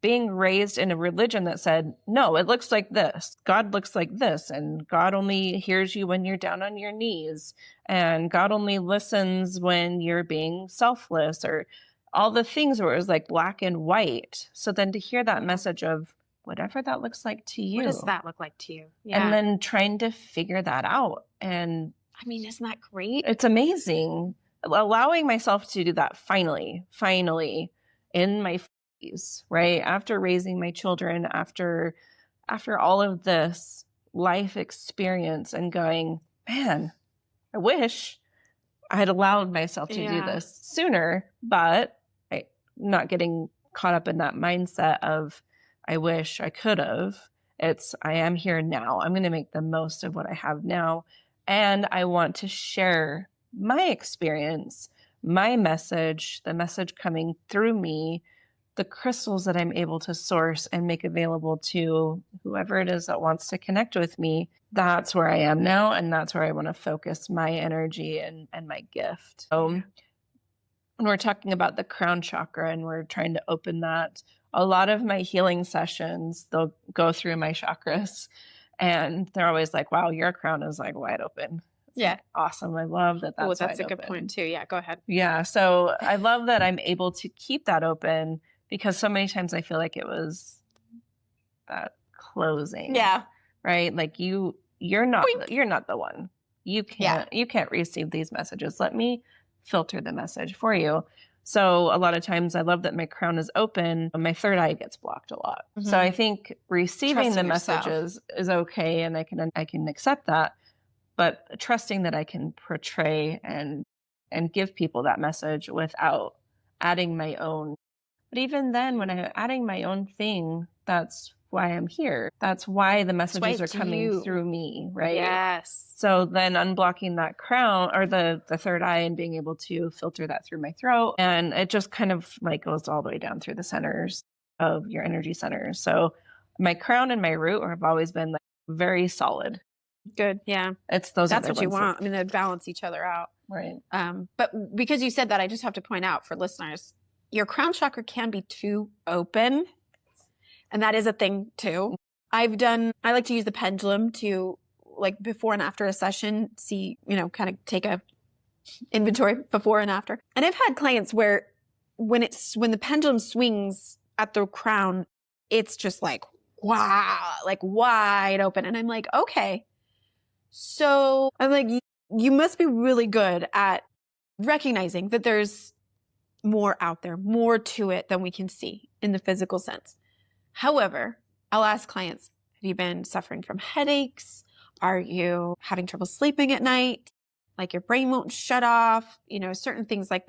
[SPEAKER 2] being raised in a religion that said, no, it looks like this. God looks like this. And God only hears you when you're down on your knees. And God only listens when you're being selfless, or all the things where it was like black and white. So then to hear that message of whatever that looks like to you.
[SPEAKER 1] What does that look like to you? Yeah.
[SPEAKER 2] And then trying to figure that out. And
[SPEAKER 1] I mean, isn't that great?
[SPEAKER 2] It's amazing. Allowing myself to do that finally in my 40s, right? After raising my children, after all of this life experience, and going, man, I wish I had allowed myself to do this sooner, but not getting caught up in that mindset of, I wish I could have. It's, I am here now. I'm going to make the most of what I have now. And I want to share my experience, my message, the message coming through me the crystals that I'm able to source and make available to whoever it is that wants to connect with me, that's where I am now. And that's where I want to focus my energy and my gift. So when we're talking about the crown chakra and we're trying to open that, a lot of my healing sessions, they'll go through my chakras and they're always like, wow, your crown is like wide open.
[SPEAKER 1] Yeah.
[SPEAKER 2] Like, awesome. I love that. That's
[SPEAKER 1] a good point too. Yeah. Go ahead.
[SPEAKER 2] Yeah. So I love that I'm able to keep that open because so many times I feel like it was that closing.
[SPEAKER 1] Yeah.
[SPEAKER 2] Right. Like you're not the one. You can't receive these messages. Let me filter the message for you. So a lot of times I love that my crown is open, but my third eye gets blocked a lot. Mm-hmm. So I think receiving the messages is okay. And I can accept that. But trusting that I can portray and give people that message without adding my own. But even then, when I'm adding my own thing, that's why I'm here. That's why the messages are coming through me, right?
[SPEAKER 1] Yes.
[SPEAKER 2] So then unblocking that crown or the third eye and being able to filter that through my throat. And it just kind of like goes all the way down through the centers of your energy centers. So my crown and my root have always been like very solid.
[SPEAKER 1] Good. Yeah.
[SPEAKER 2] It's those.
[SPEAKER 1] That's what you want. I mean, they balance each other out.
[SPEAKER 2] Right.
[SPEAKER 1] But because you said that, I just have to point out for listeners, your crown chakra can be too open. And that is a thing too. I like to use the pendulum to like before and after a session, see, kind of take a inventory before and after. And I've had clients where when the pendulum swings at the crown, it's just like, wow, like wide open. And I'm like, okay. So I'm like, you must be really good at recognizing that there's more out there, more to it than we can see in the physical sense. However, I'll ask clients, have you been suffering from headaches? Are you having trouble sleeping at night? Like your brain won't shut off, certain things like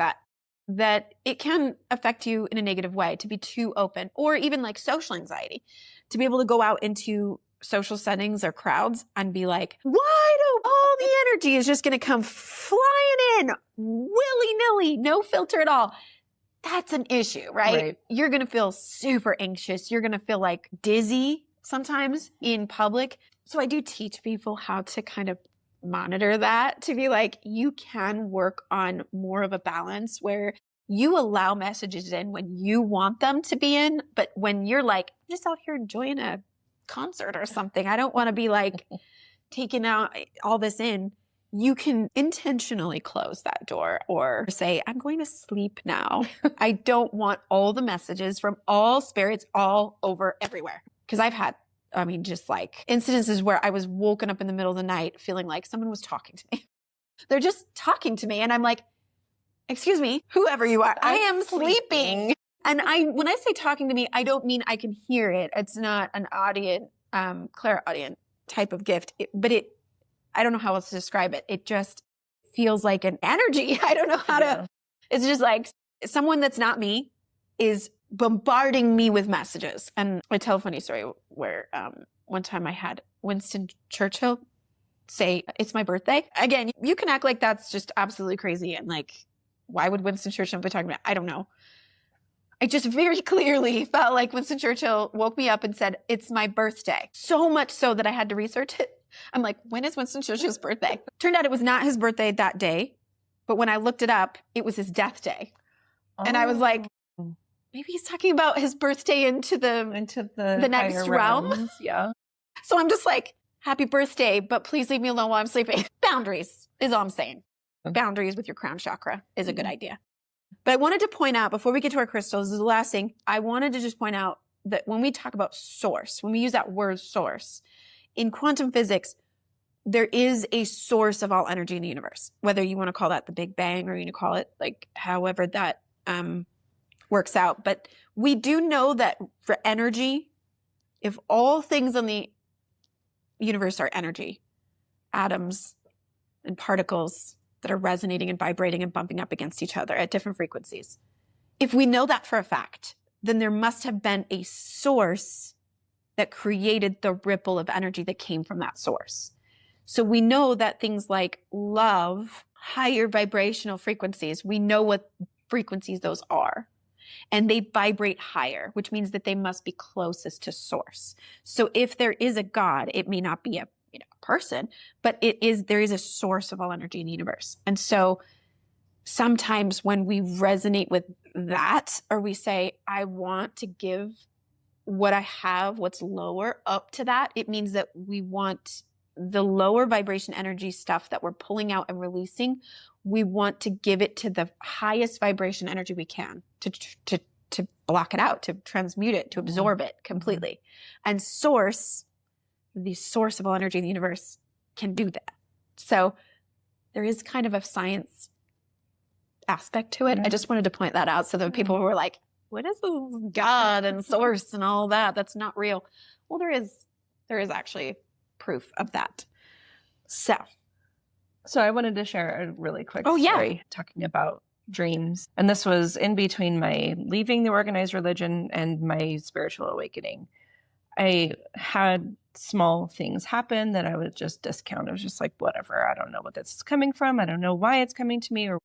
[SPEAKER 1] that it can affect you in a negative way to be too open, or even like social anxiety, to be able to go out into social settings or crowds and be like wide open. All the energy is just going to come flying in willy-nilly, no filter at all. That's an issue, right? You're going to feel super anxious. You're going to feel like dizzy sometimes in public. So I do teach people how to kind of monitor that, to be like, you can work on more of a balance where you allow messages in when you want them to be in. But when you're like, I'm just out here enjoying a concert or something, I don't want to be like taking out all this in. You can intentionally close that door or say, I'm going to sleep now. I don't want all the messages from all spirits all over everywhere. Because I've had, just like incidences where I was woken up in the middle of the night feeling like someone was talking to me. They're just talking to me. And I'm like, excuse me, whoever you are, I am sleeping. And when I say talking to me, I don't mean I can hear it. It's not an audience, clairaudient type of gift. I don't know how else to describe it. It just feels like an energy. I don't know how to, it's just like someone that's not me is bombarding me with messages. And I tell a funny story where one time I had Winston Churchill say, it's my birthday. Again, you can act like that's just absolutely crazy. And like, why would Winston Churchill be talking about? I don't know. I just very clearly felt like Winston Churchill woke me up and said, it's my birthday. So much so that I had to research it. I'm like, when is Winston Churchill's birthday? Turned out it was not his birthday that day. But when I looked it up, it was his death day. Oh. And I was like, maybe he's talking about his birthday into the next realm.
[SPEAKER 2] Yeah.
[SPEAKER 1] So I'm just like, happy birthday, but please leave me alone while I'm sleeping. Boundaries is all I'm saying. Okay. Boundaries with your crown chakra is a good idea. But I wanted to point out, before we get to our crystals, this is the last thing, I wanted to just point out that when we talk about source, when we use that word source, in quantum physics, there is a source of all energy in the universe, whether you want to call that the Big Bang or you call it like however that works out. But we do know that for energy, if all things in the universe are energy, atoms and particles that are resonating and vibrating and bumping up against each other at different frequencies. If we know that for a fact, then there must have been a source that created the ripple of energy that came from that source. So we know that things like love, higher vibrational frequencies, we know what frequencies those are. and they vibrate higher, which means that they must be closest to source. So if there is a God, it may not be a person, but there is a source of all energy in the universe. And so sometimes when we resonate with that, or we say, I want to give what I have, what's lower, up to that, it means that we want the lower vibration energy stuff that we're pulling out and releasing. We want to give it to the highest vibration energy we can to block it out, to transmute it, to absorb it completely. And the source of all energy in the universe, can do that. So there is kind of a science aspect to it. I just wanted to point that out so that people who were like, what is this God and source and all that? That's not real. Well, there is actually proof of that. So
[SPEAKER 2] I wanted to share a really quick story talking about dreams. And this was in between my leaving the organized religion and my spiritual awakening. I had small things happen that I would just discount. I was just like, whatever, I don't know what this is coming from. I don't know why it's coming to me, or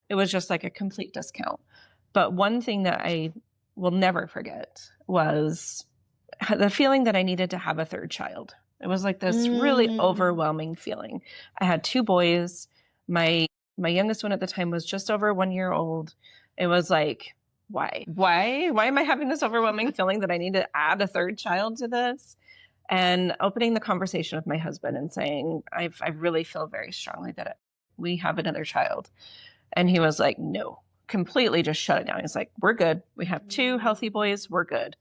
[SPEAKER 2] it was just like a complete discount. But one thing that I will never forget was the feeling that I needed to have a third child. It was like this really overwhelming feeling. I had 2 boys. My youngest one at the time was just over 1 year old. It was like, why am I having this overwhelming feeling that I need to add a third child to this? And opening the conversation with my husband and saying, I really feel very strongly that we have another child. And he was like, no, completely just shut it down. He's like, we're good. We have 2 healthy boys. We're good.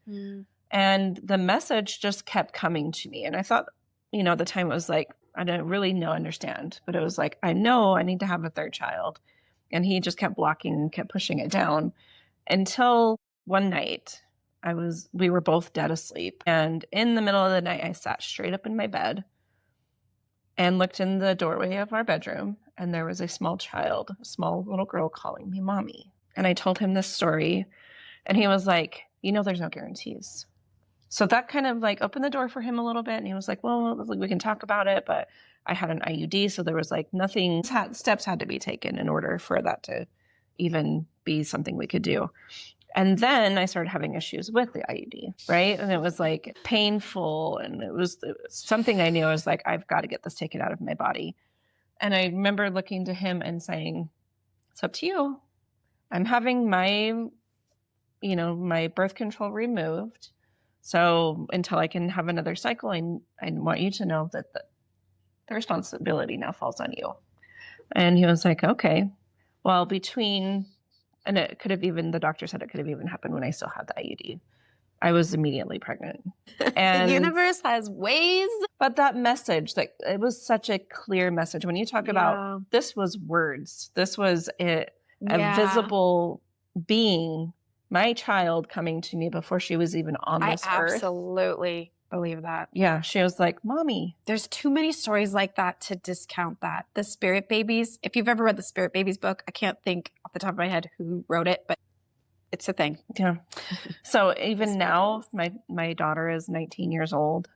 [SPEAKER 2] And the message just kept coming to me. And I thought, at the time it was like, I didn't really understand, but it was like, I know I need to have a third child. And he just kept blocking, kept pushing it down until one night we were both dead asleep. And in the middle of the night, I sat straight up in my bed and looked in the doorway of our bedroom. And there was a small little girl calling me mommy. And I told him this story. And he was like, there's no guarantees. So that kind of like opened the door for him a little bit. And he was like, well, we can talk about it. But I had an IUD. So there was like nothing, steps had to be taken in order for that to even be something we could do. And then I started having issues with the IUD, right? And it was like painful. And it was something I knew. I was like, I've got to get this taken out of my body. And I remember looking to him and saying, it's up to you. I'm having my birth control removed. So until I can have another cycle, I want you to know that the responsibility now falls on you. And he was like, okay, well, and it could have the doctor said it could have even happened when I still had the IUD. I was immediately pregnant. And
[SPEAKER 1] the universe has ways.
[SPEAKER 2] But that message, like, it was such a clear message. When you talk about, this was words, this was a visible being, my child coming to me before she was even on this earth.
[SPEAKER 1] I absolutely believe that.
[SPEAKER 2] Yeah. She was like, mommy.
[SPEAKER 1] There's too many stories like that to discount that. The Spirit Babies, if you've ever read the Spirit Babies book, I can't think off the top of my head who wrote it, but it's a thing.
[SPEAKER 2] Yeah. So even now, my daughter is 19 years old.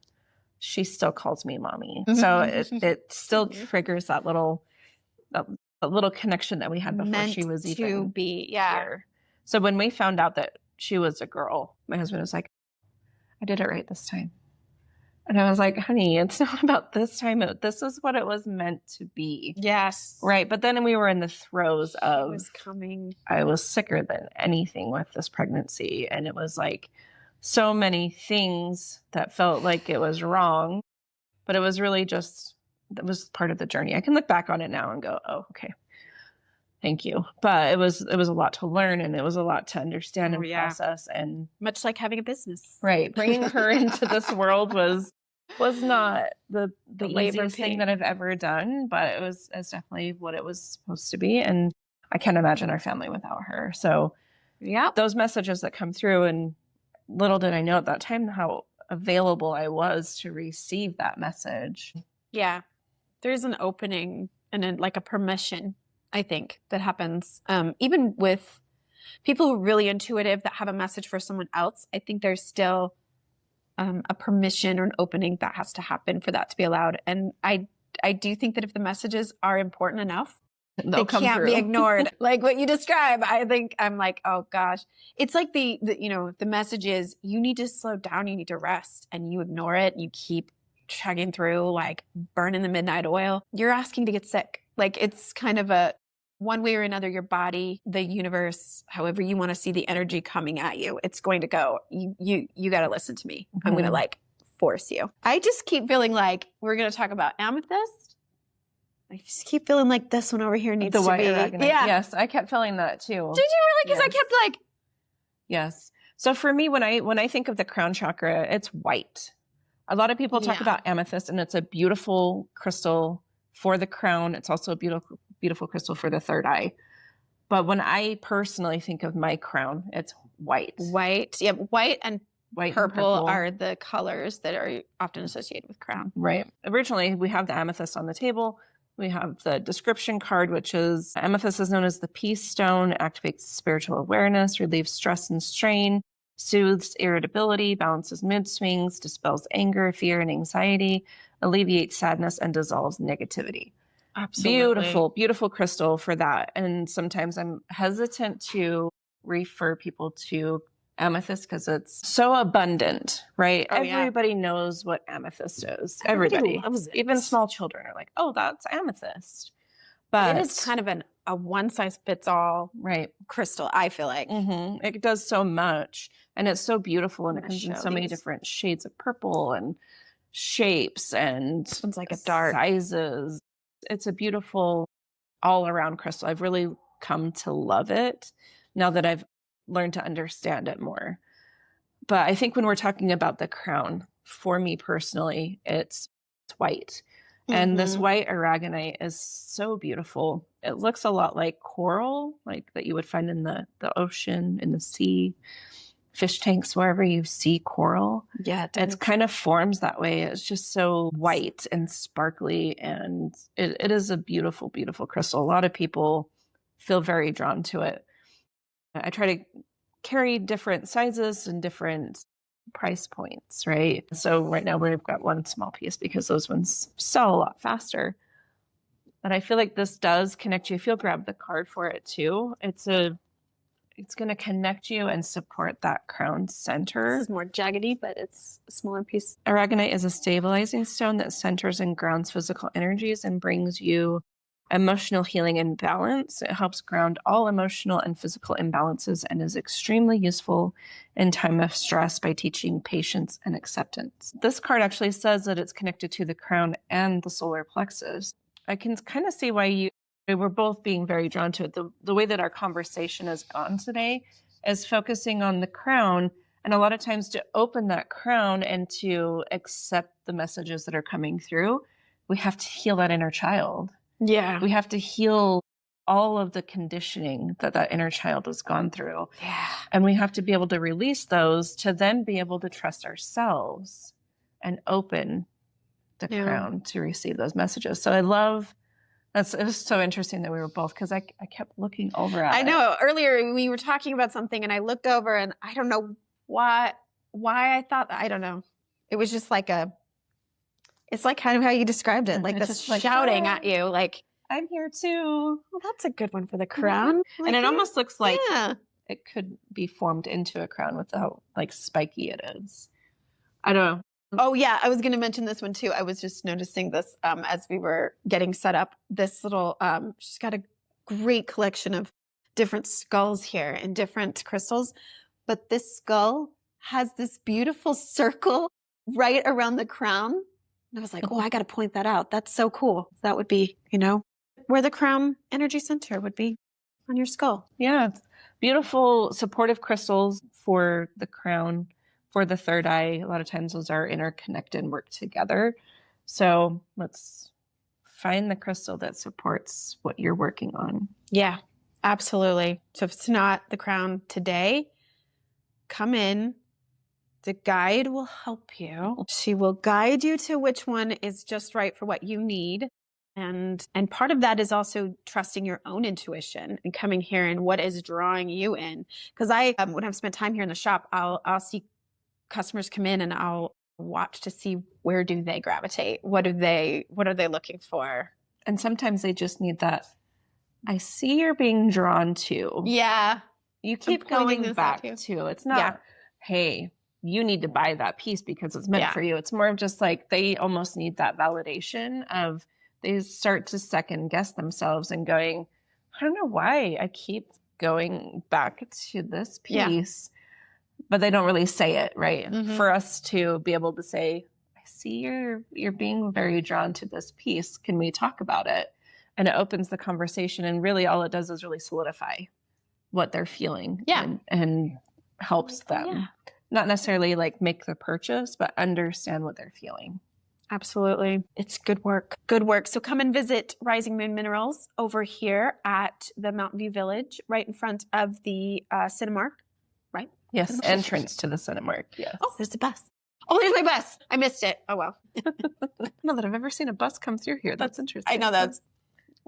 [SPEAKER 2] She still calls me mommy. So it still triggers that little connection that we had before she was even
[SPEAKER 1] to be here.
[SPEAKER 2] So when we found out that she was a girl, my husband was like, I did it right this time. And I was like, honey, it's not about this time. This is what it was meant to be.
[SPEAKER 1] Yes.
[SPEAKER 2] Right. But then we were in the throes of,
[SPEAKER 1] it was coming.
[SPEAKER 2] I was sicker than anything with this pregnancy. And it was like so many things that felt like it was wrong, but it was really just, that was part of the journey. I can look back on it now and go, oh, okay. Thank you. But it was a lot to learn, and it was a lot to understand and process. And
[SPEAKER 1] much like having a business.
[SPEAKER 2] Right. Bringing her into this world was not the easiest thing that I've ever done, but it's definitely what it was supposed to be. And I can't imagine our family without her. So those messages that come through, and little did I know at that time how available I was to receive that message.
[SPEAKER 1] Yeah. There's an opening and like a permission, I think, that happens even with people who are really intuitive that have a message for someone else. I think there's still a permission or an opening that has to happen for that to be allowed. And I do think that if the messages are important enough,
[SPEAKER 2] They'll come
[SPEAKER 1] can't
[SPEAKER 2] through.
[SPEAKER 1] be ignored. Like what you describe, I think I'm like, oh gosh. It's like the message is you need to slow down, you need to rest, and you ignore it. You keep chugging through, like burning the midnight oil. You're asking to get sick. Like it's kind of a one way or another, your body, the universe, however you want to see the energy coming at you, it's going to go. You got to listen to me. I'm going to like force you. I just keep feeling like we're going to talk about amethyst. I just keep feeling like this one over here needs
[SPEAKER 2] the
[SPEAKER 1] to
[SPEAKER 2] white
[SPEAKER 1] be.
[SPEAKER 2] aragonite.
[SPEAKER 1] Yeah.
[SPEAKER 2] Yes, I kept feeling that too.
[SPEAKER 1] Did you really? Because I kept like.
[SPEAKER 2] Yes. So for me, when I think of the crown chakra, it's white. A lot of people talk about amethyst, and it's a beautiful crystal for the crown. It's also a beautiful crystal for the third eye. But when I personally think of my crown, it's white.
[SPEAKER 1] White. Yeah, white and purple are the colors that are often associated with crown.
[SPEAKER 2] Right. Originally, we have the amethyst on the table. We have the description card, which is amethyst is known as the peace stone, activates spiritual awareness, relieves stress and strain, soothes irritability, balances mood swings, dispels anger, fear, and anxiety, alleviates sadness, and dissolves negativity.
[SPEAKER 1] Absolutely.
[SPEAKER 2] Beautiful, beautiful crystal for that. And sometimes I'm hesitant to refer people to amethyst because it's so abundant, right?
[SPEAKER 1] Oh,
[SPEAKER 2] Everybody knows what amethyst is. Everybody
[SPEAKER 1] loves it.
[SPEAKER 2] Even small children are like, oh, that's amethyst. But
[SPEAKER 1] it is kind of a one-size-fits-all crystal, I feel like.
[SPEAKER 2] It does so much. And it's so beautiful. And it comes in so many different shades of purple and shapes and
[SPEAKER 1] it's like a dart.
[SPEAKER 2] Sizes. It's a beautiful all-around crystal. I've really come to love it now that I've learned to understand it more. But I think when we're talking about the crown, for me personally, it's white. And this white aragonite is so beautiful. It looks a lot like coral, like that you would find in the ocean, in the sea, fish tanks, wherever you see coral.
[SPEAKER 1] Yeah,
[SPEAKER 2] it kind of forms that way. It's just so white and sparkly, and it is a beautiful, beautiful crystal. A lot of people feel very drawn to it. I try to carry different sizes and different price points, right? So right now we've got one small piece because those ones sell a lot faster. But I feel like this does connect you. If you'll grab the card for it too, it's going to connect you and support that crown center.
[SPEAKER 1] This is more jaggedy, but it's a smaller piece.
[SPEAKER 2] Aragonite is a stabilizing stone that centers and grounds physical energies and brings you emotional healing and balance. It helps ground all emotional and physical imbalances and is extremely useful in time of stress by teaching patience and acceptance. This card actually says that it's connected to the crown and the solar plexus. I can kind of see why we're both being very drawn to it. The way that our conversation has gone today is focusing on the crown, and a lot of times to open that crown and to accept the messages that are coming through, we have to heal that inner child.
[SPEAKER 1] Yeah.
[SPEAKER 2] We have to heal all of the conditioning that inner child has gone through.
[SPEAKER 1] Yeah.
[SPEAKER 2] And we have to be able to release those to then be able to trust ourselves and open the crown to receive those messages. So I love it was so interesting that we were both, because I kept looking over at it.
[SPEAKER 1] I know. Earlier we were talking about something and I looked over and I don't know why I thought that. I don't know. It was just like it's like kind of how you described it, like this shouting at you, like,
[SPEAKER 2] I'm here too.
[SPEAKER 1] Well, that's a good one for the crown.
[SPEAKER 2] Like, and it almost looks like it could be formed into a crown with how like spiky it is. I don't know.
[SPEAKER 1] Oh yeah, I was going to mention this one too. I was just noticing this as we were getting set up. This little, she's got a great collection of different skulls here and different crystals, but this skull has this beautiful circle right around the crown. And I was like, oh, I got to point that out. That's so cool. That would be, where the crown energy center would be on your skull.
[SPEAKER 2] Yeah. Beautiful supportive crystals for the crown, for the third eye. A lot of times those are interconnected and work together. So let's find the crystal that supports what you're working on.
[SPEAKER 1] Yeah, absolutely. So if it's not the crown today, come in. The guide will help you. She will guide you to which one is just right for what you need. And part of that is also trusting your own intuition and coming here and what is drawing you in. Because when I've spent time here in the shop, I'll see customers come in and I'll watch to see where do they gravitate. What are they looking for?
[SPEAKER 2] And sometimes they just need that I see you're being drawn to.
[SPEAKER 1] Yeah.
[SPEAKER 2] You keep going back to. It's not, hey, you need to buy that piece because it's meant for you. It's more of just like they almost need that validation of they start to second guess themselves and going, I don't know why I keep going back to this piece. But they don't really say it, right? Mm-hmm. For us to be able to say, I see you're being very drawn to this piece. Can we talk about it? And it opens the conversation. And really all it does is really solidify what they're feeling and helps them. Yeah. Not necessarily like make the purchase, but understand what they're feeling.
[SPEAKER 1] Absolutely. It's good work. Good work. So come and visit Rising Moon Minerals over here at the Mountain View Village, right in front of the Cinemark, right?
[SPEAKER 2] Yes, entrance to the Cinemark, yes.
[SPEAKER 1] Oh, there's the bus. Oh, there's my bus. I missed it. Oh, well.
[SPEAKER 2] Not that I've ever seen a bus come through here. That's interesting.
[SPEAKER 1] I know that's.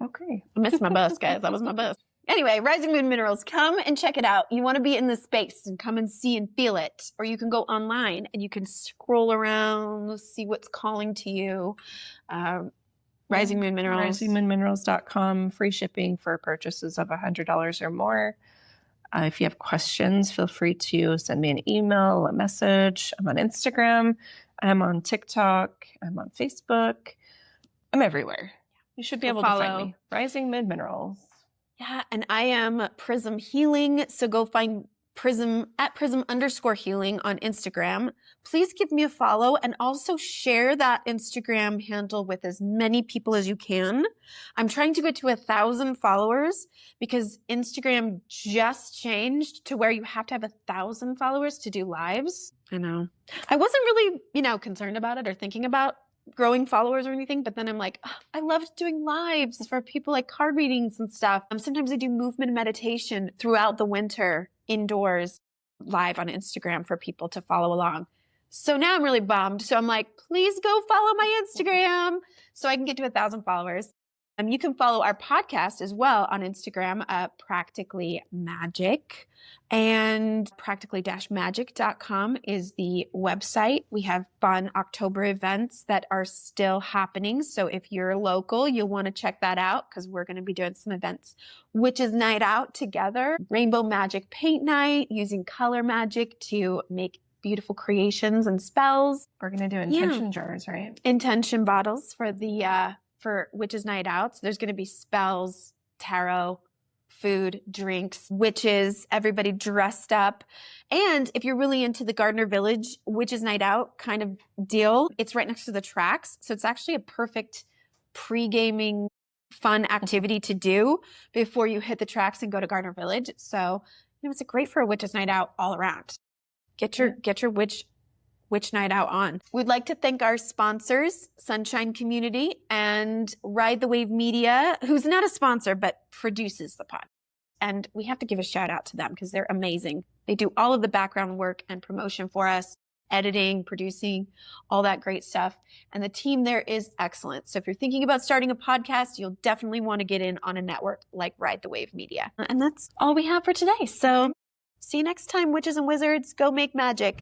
[SPEAKER 2] Okay.
[SPEAKER 1] I missed my bus, guys. That was my bus. Anyway, Rising Moon Minerals, come and check it out. You want to be in the space and come and see and feel it. Or you can go online and you can scroll around, see what's calling to you. Rising Moon Minerals.
[SPEAKER 2] RisingMoonMinerals.com. Free shipping for purchases of $100 or more. If you have questions, feel free to send me an email, a message. I'm on Instagram. I'm on TikTok. I'm on Facebook. I'm everywhere. You should be able to find me. Rising Moon Minerals.
[SPEAKER 1] Yeah, and I am Prism Healing. So go find Prism at Prism_healing on Instagram. Please give me a follow and also share that Instagram handle with as many people as you can. I'm trying to get to 1,000 followers because Instagram just changed to where you have to have 1,000 followers to do lives. I know. I wasn't really, concerned about it or thinking about growing followers or anything, but then I'm like, I loved doing lives for people like card readings and stuff. Sometimes I do movement and meditation throughout the winter indoors live on Instagram for people to follow along. So now I'm really bummed. So I'm like, please go follow my Instagram so I can get to 1,000 followers. You can follow our podcast as well on Instagram at Practically Magick, and practically-magick.com is the website. We have fun October events that are still happening. So if you're local, you'll want to check that out because we're going to be doing some events. Witches Night Out together, Rainbow Magic Paint Night, using color magic to make beautiful creations and spells.
[SPEAKER 2] We're going to do intention jars, right?
[SPEAKER 1] Intention bottles for the for Witches Night Out. So there's going to be spells, tarot, food, drinks, witches, everybody dressed up. And if you're really into the Gardner Village Witches Night Out kind of deal, it's right next to the tracks. So it's actually a perfect pre-gaming fun activity to do before you hit the tracks and go to Gardner Village. So, it's great for a Witches Night Out all around. Get your witch night out on. We'd like to thank our sponsors, Sunshine Community and Ride the Wave Media, who's not a sponsor, but produces the pod. And we have to give a shout out to them because they're amazing. They do all of the background work and promotion for us, editing, producing, all that great stuff. And the team there is excellent. So if you're thinking about starting a podcast, you'll definitely want to get in on a network like Ride the Wave Media. And that's all we have for today. So see you next time, witches and wizards. Go make magic.